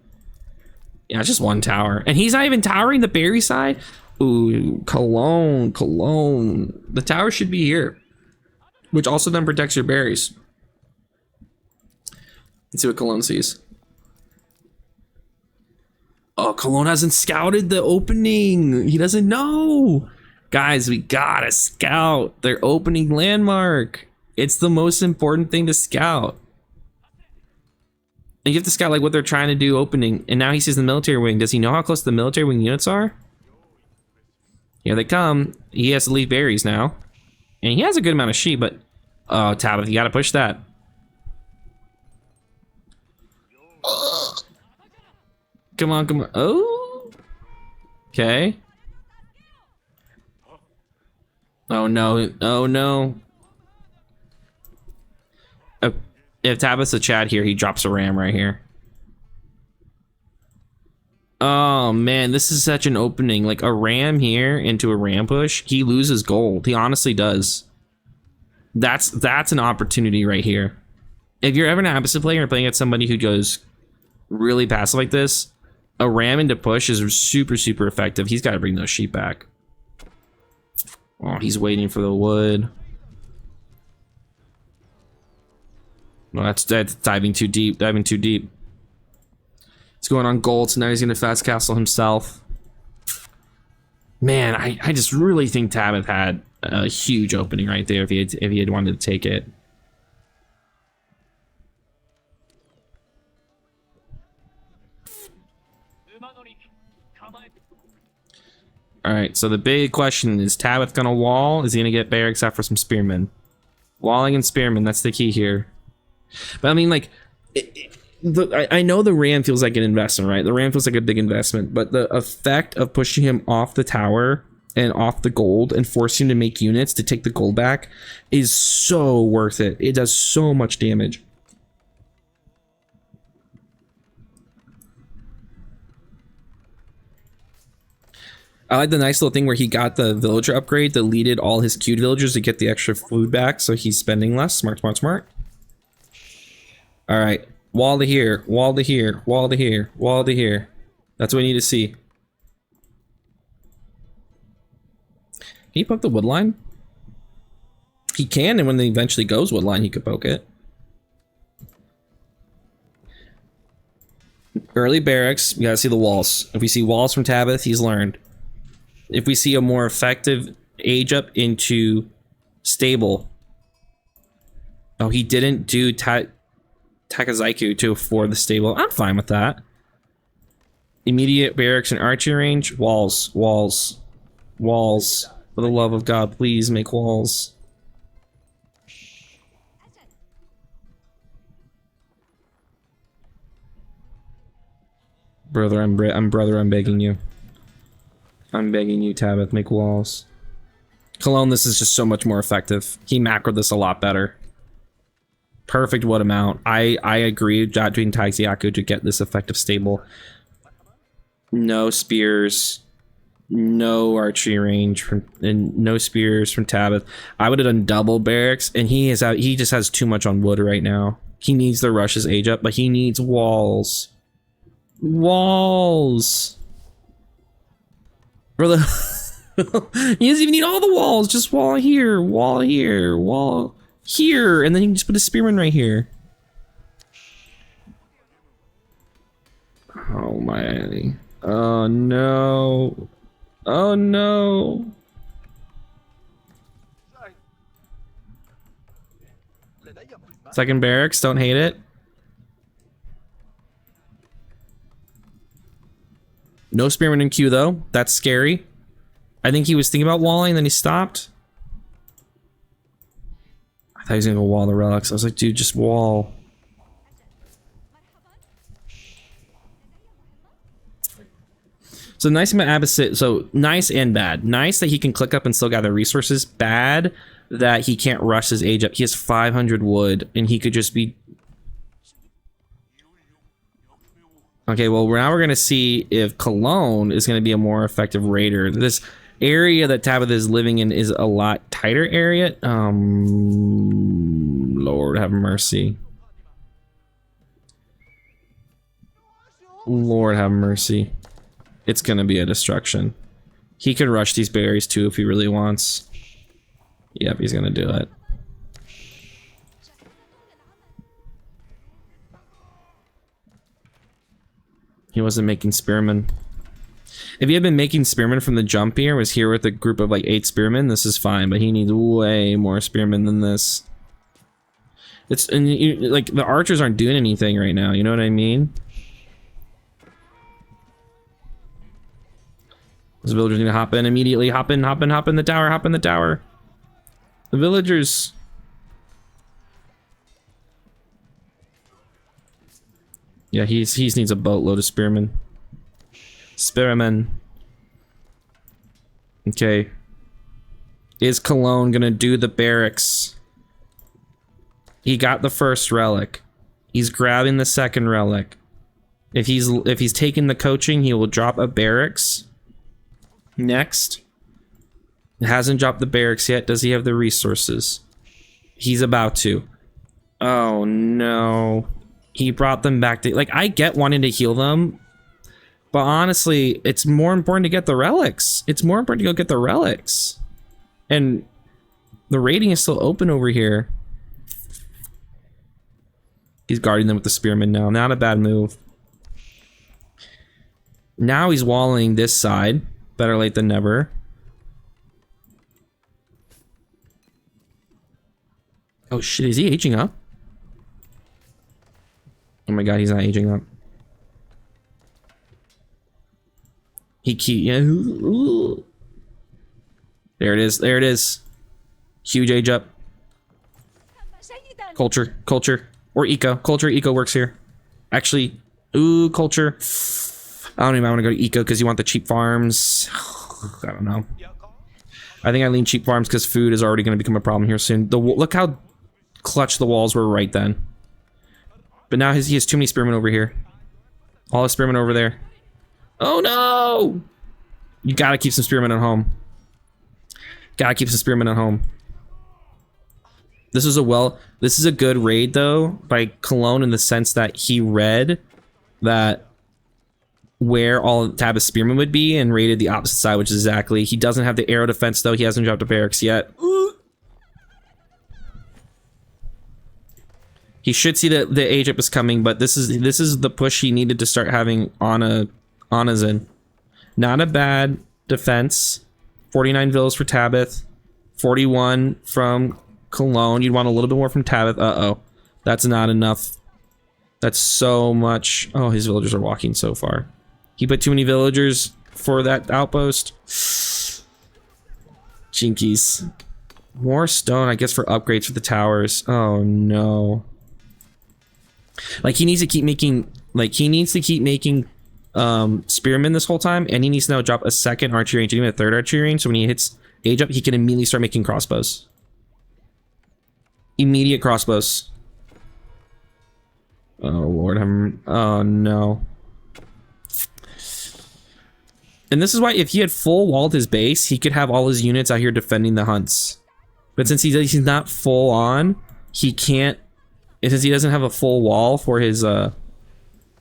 Yeah, it's just 1 tower. And he's not even towering the berry side? Ooh, Cologne. The tower should be here, which also then protects your berries. Let's see what Cologne sees. Oh, Cologne hasn't scouted the opening. He doesn't know. Guys, we gotta scout their opening landmark. It's the most important thing to scout. And you have to scout like what they're trying to do opening. And now he sees the military wing. Does he know how close the military wing units are? Here they come. He has to leave berries now. And he has a good amount of sheep, but oh, Tabith, you gotta push that. Come on, come on. Oh. Okay. Oh no. Oh no. If Tabitha's a Chad here, he drops a ram right here. Oh man, this is such an opening. Like a ram here into a ram push, he loses gold. He honestly does. That's an opportunity right here. If you're ever an opposite player and playing at somebody who goes really passive like this, a ram into push is super, super effective. He's got to bring those sheep back. Oh, he's waiting for the wood. No, that's diving too deep. Diving too deep. He's going on gold, so now he's going to fast castle himself. Man, I just really think Tabith had a huge opening right there if he had wanted to take it. All right, so the big question is Tabith gonna wall? Is he gonna get barracks after some spearmen? Walling and spearmen, that's the key here. But I mean, like, I know the ram feels like an investment, right? The ram feels like a big investment, but the effect of pushing him off the tower and off the gold and forcing him to make units to take the gold back is so worth it. It does so much damage. I like the nice little thing where he got the villager upgrade, deleted all his queued villagers to get the extra food back, so he's spending less. Smart, smart, smart. All right, wall to here, wall to here, wall to here, wall to here. That's what we need to see. Can you poke the wood line? He can, and when he eventually goes wood line, he could poke it. Early barracks, we gotta see the walls. If we see walls from Tabith, he's learned. If we see a more effective age up into stable. Oh, he didn't do Takazaiku for the stable. I'm fine with that. Immediate barracks and archery range. Walls, walls, walls. For the love of God, please make walls. Brother, I'm begging you. I'm begging you, Tabith, make walls. Cologne, this is just so much more effective. He macroed this a lot better. Perfect wood amount. I agree not doing Taixiaku to get this effective stable. No spears. No archery range from, and no spears from Tabith. I would have done double barracks, and he just has too much on wood right now. He needs to rush his age up, but he needs walls. Walls. Brother, he doesn't even need all the walls. Just wall here, wall here, wall here, and then he can just put a spearman right here. Oh my! Oh no! Oh no! Second barracks, don't hate it. No spearman in queue though. That's scary. I think he was thinking about walling, then he stopped. I thought he was gonna go wall the relics. I was like, dude, just wall. So nice about Abbasid. So nice and bad. Nice that he can click up and still gather resources. Bad that he can't rush his age up. He has 500 wood and he could just be... Okay, well, now we're going to see if Cologne is going to be a more effective raider. This area that Tabitha is living in is a lot tighter area. Lord have mercy. Lord have mercy. It's going to be a destruction. He can rush these berries too if he really wants. Yep, he's going to do it. He wasn't making spearmen. If he had been making spearmen from the jump here, was here with a group of like 8 spearmen, this is fine, but he needs way more spearmen than this. It's, and like, the archers aren't doing anything right now, you know what I mean? Those villagers need to hop in immediately, hop in the tower, hop in the tower. The villagers... Yeah, he needs a boatload of spearmen. Spearmen. Okay. Is Cologne gonna do the barracks? He got the first relic. He's grabbing the second relic. If he's taking the coaching, he will drop a barracks. Next. Hasn't dropped the barracks yet. Does he have the resources? He's about to. Oh no. He brought them back to, like, I get wanting to heal them, but honestly, it's more important to get the relics. It's more important to go get the relics. And the rating is still open over here. He's guarding them with the spearmen now. Not a bad move. Now he's walling this side. Better late than never. Oh shit, is he aging up? Oh my god, he's not aging up. Yeah. There it is. There it is. Huge age up. Culture. Or eco. Culture, eco works here. Actually, ooh, culture. I don't even want to go to eco because you want the cheap farms. I don't know. I think I lean cheap farms because food is already going to become a problem here soon. Look how clutch the walls were right then. But now he has too many spearmen over here. All his spearmen over there. Oh no! You gotta keep some spearmen at home. Gotta keep some spearmen at home. This is a good raid though by Cologne in the sense that he read that where all Tabith's spearmen would be and raided the opposite side, which is exactly. He doesn't have the arrow defense though. He hasn't dropped a barracks yet. He should see that the age up is coming, but this is the push he needed to start having Anna's in. Not a bad defense. 49 villas for Tabith. 41 from Cologne. You'd want a little bit more from Tabith. Uh-oh. That's not enough. That's so much. Oh, his villagers are walking so far. He put too many villagers for that outpost. Jinkies. More stone, I guess, for upgrades for the towers. Oh, no. Like, he needs to keep making... spearmen this whole time, and he needs to now drop a second archery range and even a third archery range, so when he hits age up, he can immediately start making crossbows. Immediate crossbows. Oh lord, oh no. And this is why if he had full walled his base, he could have all his units out here defending the hunts. But since he's not full on, he can't, and since he doesn't have a full wall for his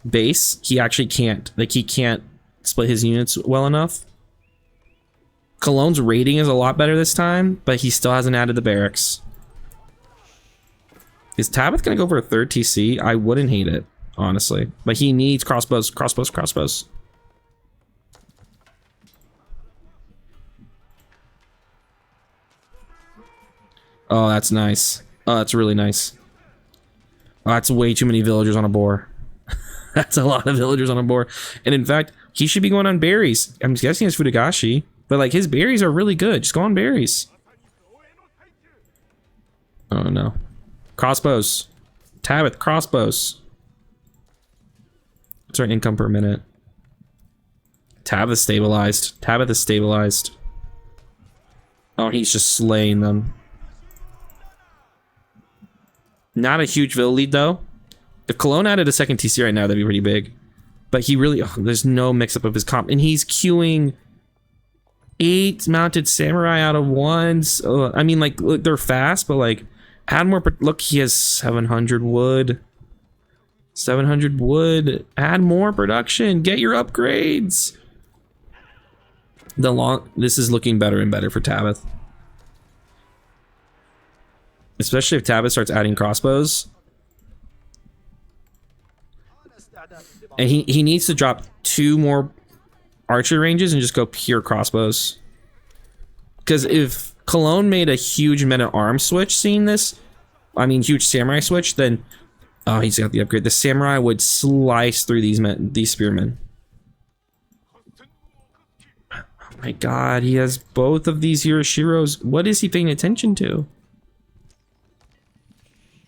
base, he actually can't. Like, he can't split his units well enough. Cologne's rating is a lot better this time, but he still hasn't added the barracks. Is Tabith gonna go for a third TC? I wouldn't hate it, honestly. But he needs crossbows. Oh, that's nice. Oh, that's really nice. Oh, that's way too many villagers on a boar. That's a lot of villagers on a boar. And in fact, he should be going on berries. I'm guessing it's Futagashi, but like his berries are really good. Just go on berries. Oh no. Crossbows. Tabith, crossbows. What's our income per minute? Tabith stabilized. Tabith is stabilized. Oh, he's just slaying them. Not a huge vill lead though. If Cologne added a second TC right now, that'd be pretty big. But he really, there's no mix-up of his comp. And he's queuing 8 mounted samurai out of 1s. I mean, like, look, they're fast, but like, add more, look, he has 700 wood. 700 wood. Add more production. Get your upgrades. This is looking better and better for Tabith. Especially if Tabith starts adding crossbows. And he needs to drop 2 more archer ranges and just go pure crossbows. Because if Cologne made a huge men-at-arms switch seeing this, I mean huge samurai switch, then oh, he's got the upgrade. The samurai would slice through these spearmen. Oh my god, he has both of these Hiroshiros. What is he paying attention to?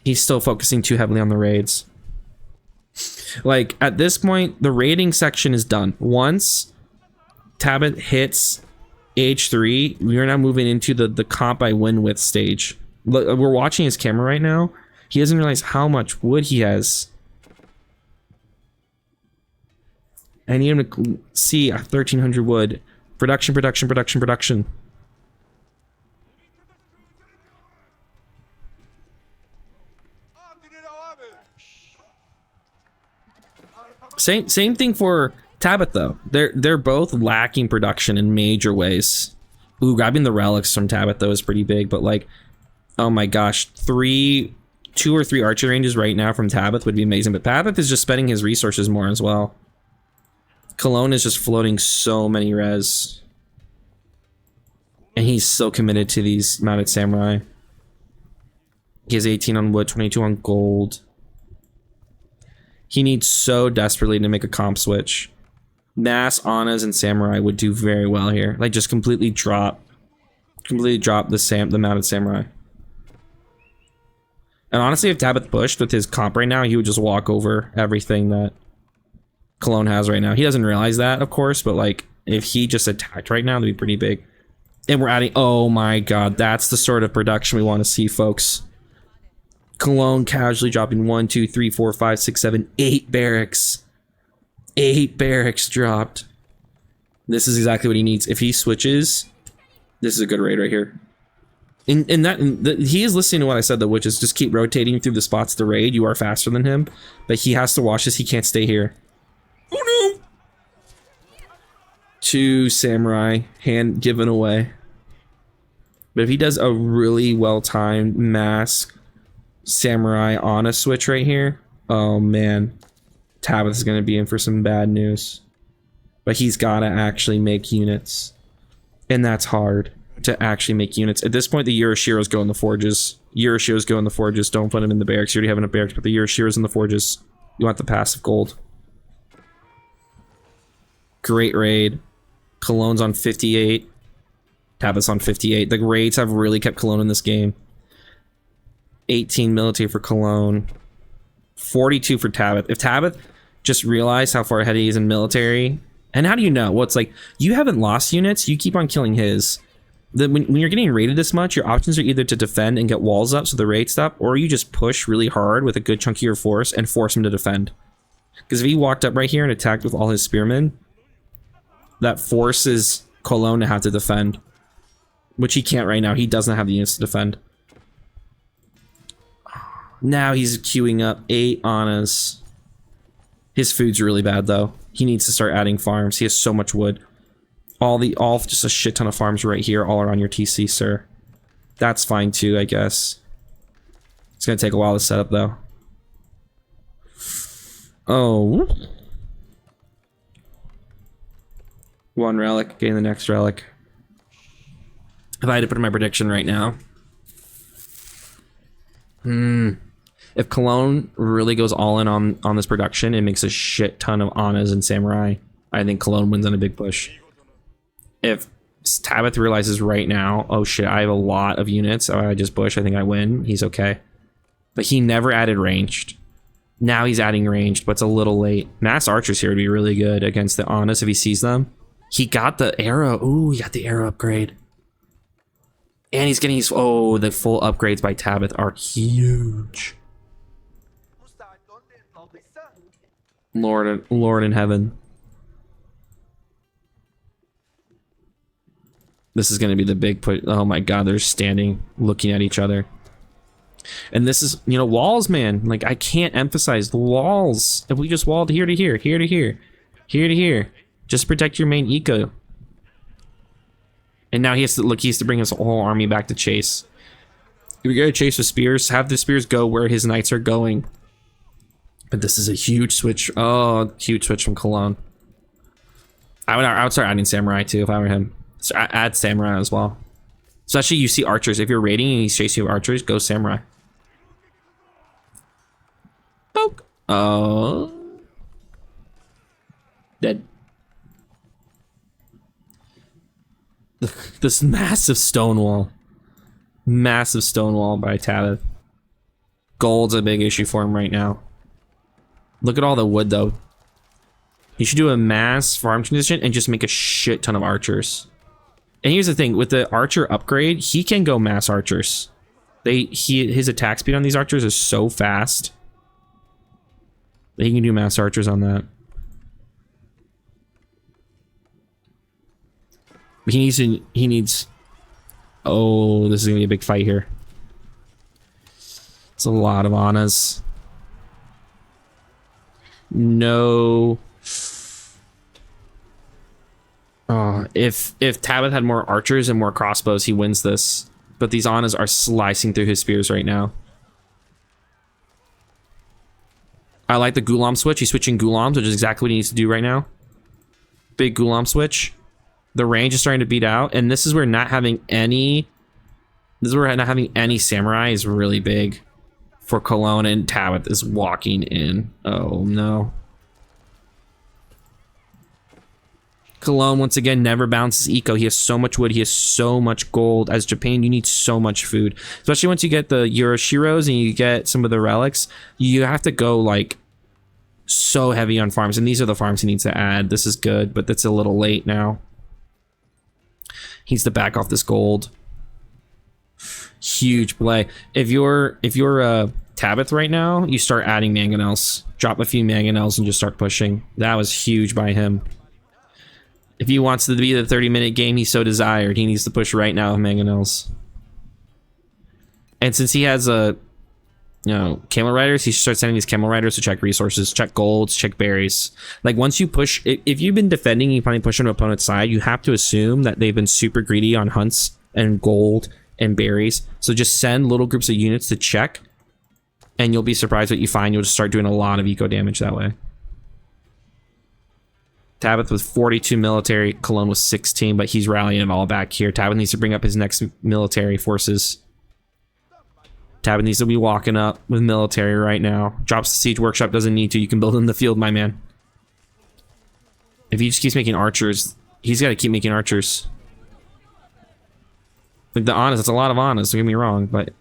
He's still focusing too heavily on the raids. Like, at this point, the rating section is done. Once Tabith hits age 3, we are now moving into the comp I win with stage. Look, we're watching his camera right now. He doesn't realize how much wood he has. I need him to see 1,300 wood. Production, production, production, production. Same thing for Tabith though. They're both lacking production in major ways. Ooh, grabbing the relics from Tabith though is pretty big, but like, oh my gosh, 2 or 3 archer ranges right now from Tabith would be amazing. But Tabith is just spending his resources more as well. Cologne is just floating so many res. And he's so committed to these mounted samurai. He has 18 on wood, 22 on gold. He needs so desperately to make a comp switch. Mass, Anas, and Samurai would do very well here. Like, just completely drop the mounted samurai. And honestly, if Tabith pushed with his comp right now, he would just walk over everything that Cologne has right now. He doesn't realize that, of course, but like, if he just attacked right now, that'd be pretty big. And we're adding, oh my god, that's the sort of production we want to see, folks. Cologne casually dropping 1, 2, 3, 4, 5, 6, 7, 8 barracks. 8 barracks dropped. This is exactly what he needs. If he switches, this is a good raid right here. He is listening to what I said though, which is just keep rotating through the spots to raid. You are faster than him, but he has to watch this. He can't stay here. Oh no! 2 samurai hand given away. But if he does a really well-timed mask samurai on a switch right here, oh man, Tabith is going to be in for some bad news. But he's got to actually make units, and that's hard to actually make units. At this point, the Yoroshiros go in the forges. Yoroshiros go in the forges. Don't put them in the barracks. You already have enough barracks, but the Yoroshiros in the forges. You want the passive gold. Great raid. Cologne's on 58. Tabith's on 58. The raids have really kept Cologne in this game. 18 military for Cologne. 42 for Tabith. If Tabith just realized how far ahead he is in military, and how do you know? Well, it's like, you haven't lost units, you keep on killing his. When you're getting raided this much, your options are either to defend and get walls up so the raid stop, or you just push really hard with a good chunk of your force and force him to defend. Because if he walked up right here and attacked with all his spearmen, that forces Cologne to have to defend. Which he can't right now. He doesn't have the units to defend. Now he's queuing up 8 Anas. His food's really bad though. He needs to start adding farms. He has so much wood. All just a shit ton of farms right here, all around your TC, sir. That's fine too, I guess. It's gonna take a while to set up though. Oh. 1 relic, getting the next relic. If I had to put in my prediction right now. If Cologne really goes all in on this production and makes a shit ton of Anas and Samurai, I think Cologne wins on a big push. If Tabith realizes right now, oh shit, I have a lot of units, I just push, I think I win, he's okay. But he never added ranged. Now he's adding ranged, but it's a little late. Mass archers here would be really good against the Anas if he sees them. He got the arrow. Ooh, he got the arrow upgrade. And he's getting his... Oh, the full upgrades by Tabith are huge. Lord in heaven. This is going to be the big put. Oh my god, they're standing, looking at each other. And this is, you know, walls, man. Like, I can't emphasize the walls. If we just walled here to here, here to here, here to here, just protect your main eco. And now he has to look. He has to bring his whole army back to chase. We gotta chase with spears. Have the spears go where his knights are going. But this is a huge switch. Oh, huge switch from Cologne. I would start adding samurai too if I were him. So add samurai as well. Especially you see archers. If you're raiding and he's chasing you with archers, go samurai. Poke. Oh. Dead. This massive stone wall. Massive stone wall by Tabith. Gold's a big issue for him right now. Look at all the wood, though. You should do a mass farm transition and just make a shit ton of archers. And here's the thing, with the archer upgrade, he can go mass archers. His attack speed on these archers is so fast that he can do mass archers on that. He needs. Oh, this is gonna be a big fight here. It's a lot of Annas. No. If Tabith had more archers and more crossbows, he wins this. But these Annas are slicing through his spears right now. I like the Gulam switch. He's switching Gulams, which is exactly what he needs to do right now. Big Gulam switch. The range is starting to beat out, and this is where not having any samurai is really big for Cologne, and Tabith is walking in. Oh no. Cologne, once again, never bounces eco. He has so much wood. He has so much gold. As Japan, you need so much food. Especially once you get the Yoroshiros and you get some of the relics, you have to go, like, so heavy on farms. And these are the farms he needs to add. This is good, but that's a little late now. He needs to back off this gold. Huge play. If you're Tabith right now, you start adding mangonels. Drop a few mangonels and just start pushing. That was huge by him. If he wants to be the 30-minute game he so desired, he needs to push right now with mangonels. And since he has camel riders, he should start sending these camel riders to check resources, check golds, check berries. Like, once you push, if you've been defending, you finally push on an opponent's side, you have to assume that they've been super greedy on hunts and gold and berries. So just send little groups of units to check, and you'll be surprised what you find. You'll just start doing a lot of eco damage that way. Tabith with 42 military, Cologne with 16, but he's rallying it all back here. Tabith needs to bring up his next military forces. Tabith needs to be walking up with military right now. Drops the siege workshop, doesn't need to. You can build in the field, my man. If he just keeps making archers, he's got to keep making archers. Like the Annas, that's a lot of Annas, don't get me wrong, but...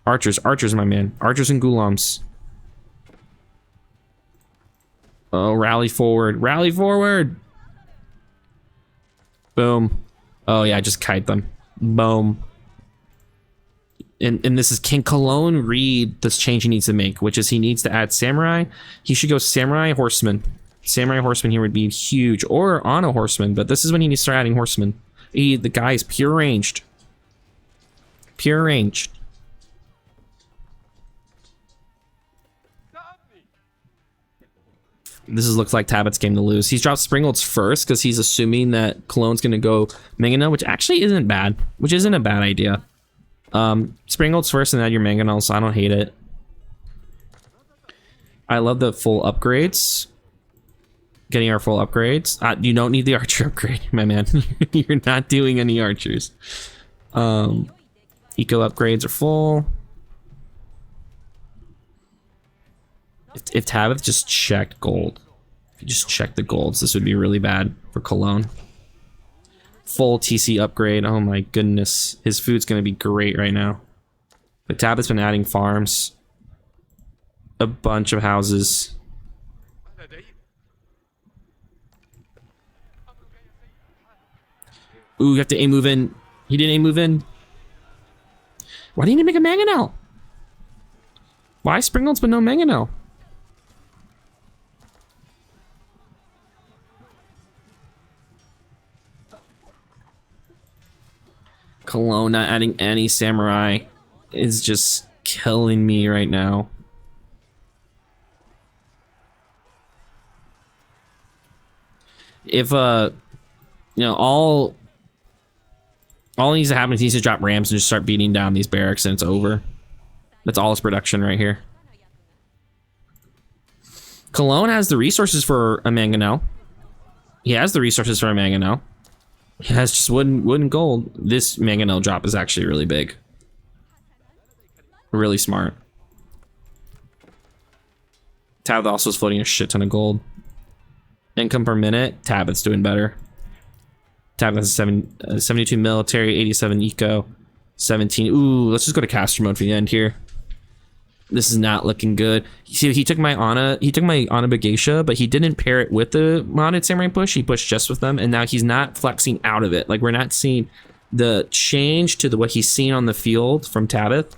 Archers, my man. Archers and Gulams. Oh, rally forward. Rally forward! Boom. Oh, yeah, just kite them. Boom. And this is, can Cologne read this change he needs to make, which is he needs to add samurai. He should go samurai horseman. Samurai horseman here would be huge. Or on a horseman, but this is when he needs to start adding horsemen. The guy is pure ranged. Pure ranged. This looks like Tabith's game to lose. He's dropped Springolds first because he's assuming that Cologne's going to go Mangonel, which actually isn't bad. Which isn't a bad idea. Springolds first and add your Mangonel, so I don't hate it. I love the full upgrades. Getting our full upgrades. You don't need the archer upgrade, my man. You're not doing any archers. Eco upgrades are full. If Tabith just checked gold, if you just checked the golds, this would be really bad for Cologne. Full TC upgrade. Oh my goodness. His food's going to be great right now. But Tabith's been adding farms. A bunch of houses. Ooh, you have to A move in. He didn't A move in. Why didn't he make a Mangonel? Why Springolds but no Mangonel? Cologne not adding any samurai is just killing me right now. If all needs to happen is he needs to drop rams and just start beating down these barracks and it's over. That's all his production right here. Cologne has the resources for a Mangonel. He has the resources for a Mangonel. He has just wood and gold. This Mangonel drop is actually really big. Really smart. Tabith also is floating a shit ton of gold. Income per minute, Tabith's doing better. Tabith has 72 military, 87 eco, 17. Ooh, let's just go to caster mode for the end here. This is not looking good. See, he took my Ana Bageisha, but he didn't pair it with the modded Samurai push. He pushed just with them, and now he's not flexing out of it. Like, we're not seeing the change to what he's seen on the field from Tabith.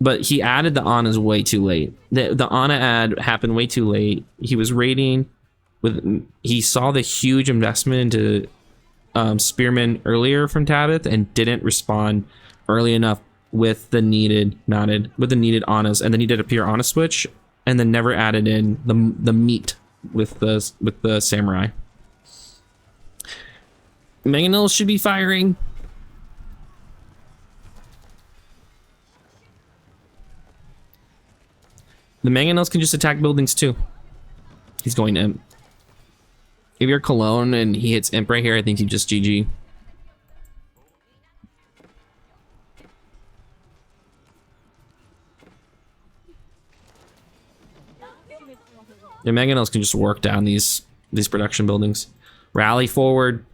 But he added the Anas way too late. The Ana ad happened way too late. He was raiding with. He saw the huge investment into Spearman earlier from Tabith and didn't respond early enough with the needed Anas, and then he did a pure Ana switch, and then never added in the meat with the Samurai. Mangonels should be firing. The Mangonels can just attack buildings too. He's going Imp. If you're Cologne and he hits Imp right here, I think he just GG. The Mangonels can just work down these production buildings. Rally forward.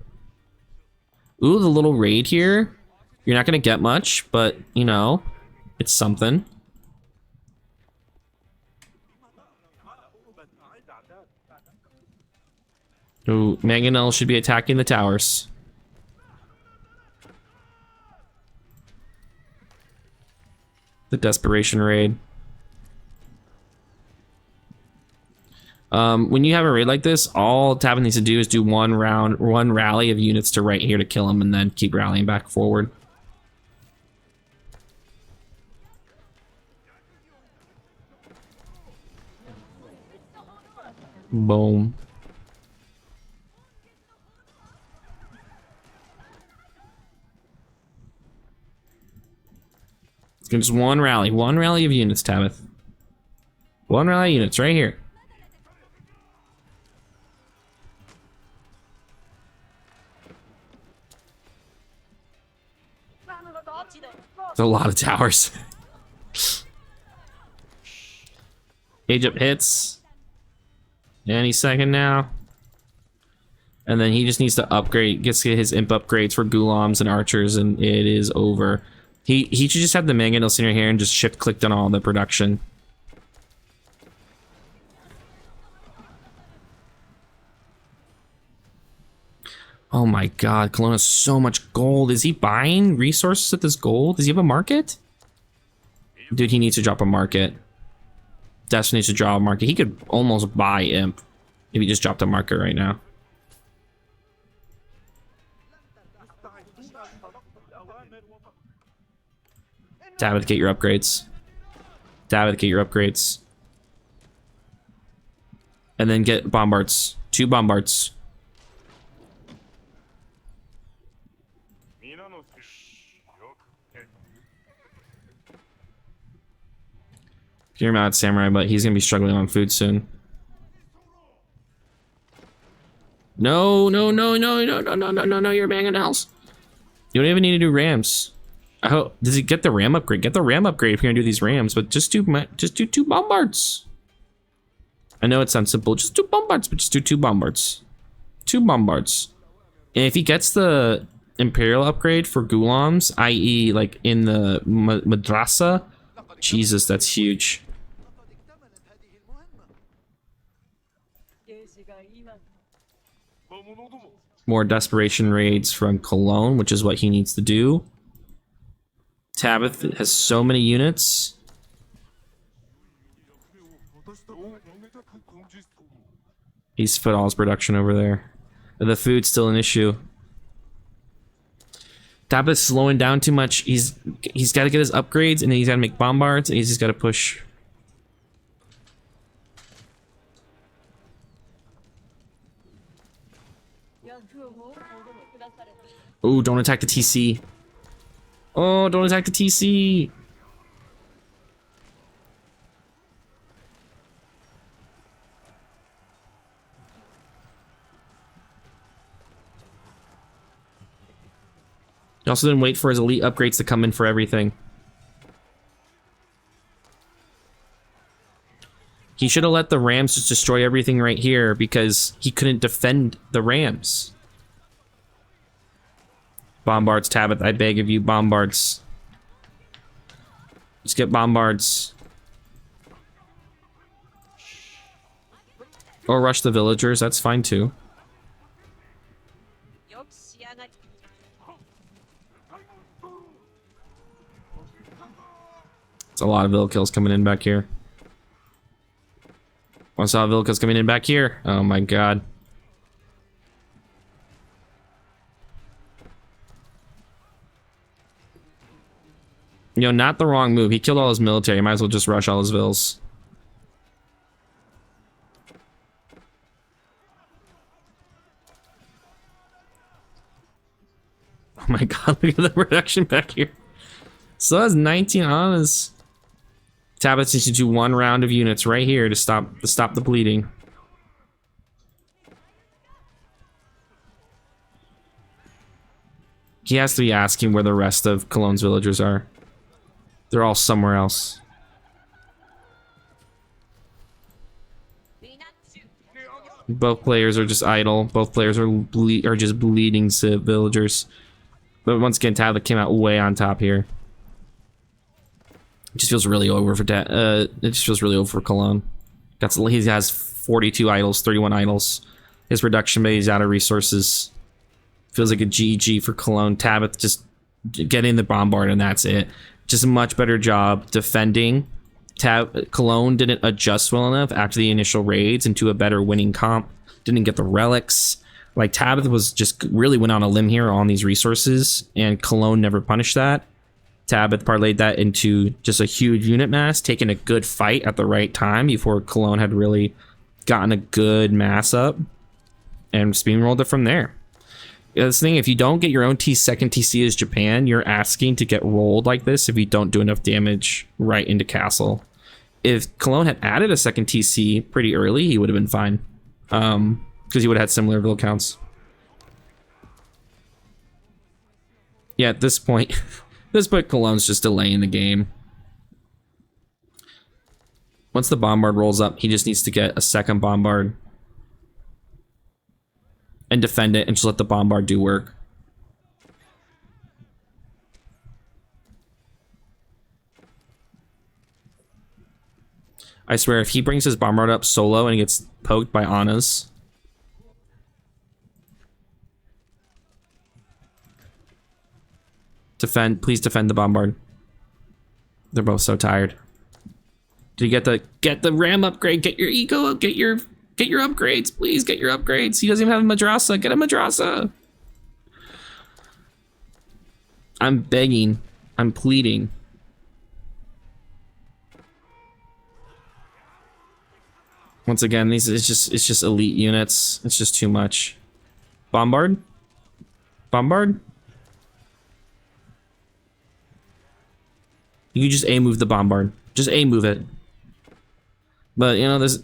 Ooh, the little raid here. You're not gonna get much, but you know, it's something. Ooh, Mangonel should be attacking the towers. The desperation raid. When you have a raid like this, all Tabin needs to do is do one rally of units to right here to kill him, and then keep rallying back forward. Boom. It's just one rally of units, Tabith. One rally of units right here. It's a lot of towers. Age up hits. Any second now. And then he just needs to upgrade, gets his imp upgrades for Gulams and archers, and it is over. He should just have the Mangonel Senior here and just shift clicked on all the production. Oh my god, Cologne has so much gold. Is he buying resources at this gold? Does he have a market? Dude, he needs to drop a market. Destiny needs to drop a market. He could almost buy Imp if he just dropped a market right now. Tabith, get your upgrades. Tabith, get your upgrades. And then get bombards. 2 bombards. You're mad Samurai, but he's gonna be struggling on food soon. No, you're Mangonels. You don't even need to do rams. I hope, does he get the ram upgrade? Get the ram upgrade if you're gonna do these rams, but just do 2 bombards. I know it sounds simple, just do bombards, but just do 2 bombards. 2 bombards. And if he gets the Imperial upgrade for Gulams, i.e. like in the Madrasa, Jesus, that's huge. More desperation raids from Cologne, which is what he needs to do. Tabith has so many units. He's put all his production over there. The food's still an issue. Tabith's slowing down too much. He's got to get his upgrades, and then he's got to make bombards, and he's just got to push. Oh, don't attack the TC. Oh, don't attack the TC. He also didn't wait for his elite upgrades to come in for everything. He should have let the Rams just destroy everything right here because he couldn't defend the Rams. Bombards, Tabith, I beg of you, bombards. Just get bombards. Or rush the villagers, that's fine too. It's a lot of vill kills coming in back here. I saw vill kills coming in back here. Oh my god. You know, not the wrong move. He killed all his military. Might as well just rush all his vills. Oh my god, look at the production back here. So that's 19 honors. Tablets needs to do 1 round of units right here to stop the bleeding. He has to be asking where the rest of Cologne's villagers are. They're all somewhere else. Both players are just idle. Both players are just bleeding villagers. But once again, Tablet came out way on top here. It just feels really over for it just feels really over for Cologne. He has 42 idols, 31 idols. His production base is out of resources. Feels like a GG for Cologne. Tabith just getting the bombard and that's it. Just a much better job defending. Cologne didn't adjust well enough after the initial raids into a better winning comp. Didn't get the relics. Like Tabith was just really went on a limb here on these resources, and Cologne never punished that. Tabith parlayed that into just a huge unit mass, taking a good fight at the right time before Cologne had really gotten a good mass up, and steamrolled it from there. This thing, if you don't get your own second TC as Japan, you're asking to get rolled like this if you don't do enough damage right into castle. If Cologne had added a second TC pretty early, he would have been fine. Because he would have had similar vill counts. Yeah, at this point, Cologne's just delaying the game. Once the bombard rolls up, he just needs to get a second bombard and defend it and just let the bombard do work. I swear, if he brings his bombard up solo and he gets poked by Anna's, please defend the bombard. They're both so tired. Did you get the ram upgrade? Get your eco up, get your upgrades, please get your upgrades. He doesn't even have a madrasa. Get a madrasa. I'm begging. I'm pleading. Once again, it's just elite units. It's just too much. Bombard? Bombard? You just A-move the bombard. Just A-move it. But, you know, there's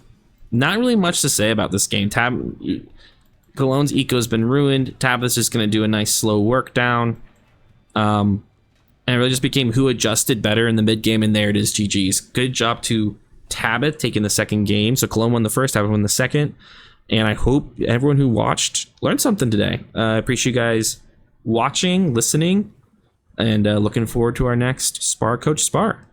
not really much to say about this game. Cologne's eco's been ruined. Tabitha's just going to do a nice slow work down. And it really just became who adjusted better in the mid game, and there it is, GG's. Good job to Tabith taking the second game. So Cologne won the first, Tabith won the second. And I hope everyone who watched learned something today. I appreciate you guys watching, listening, and looking forward to our next Spar-Coach-Spar.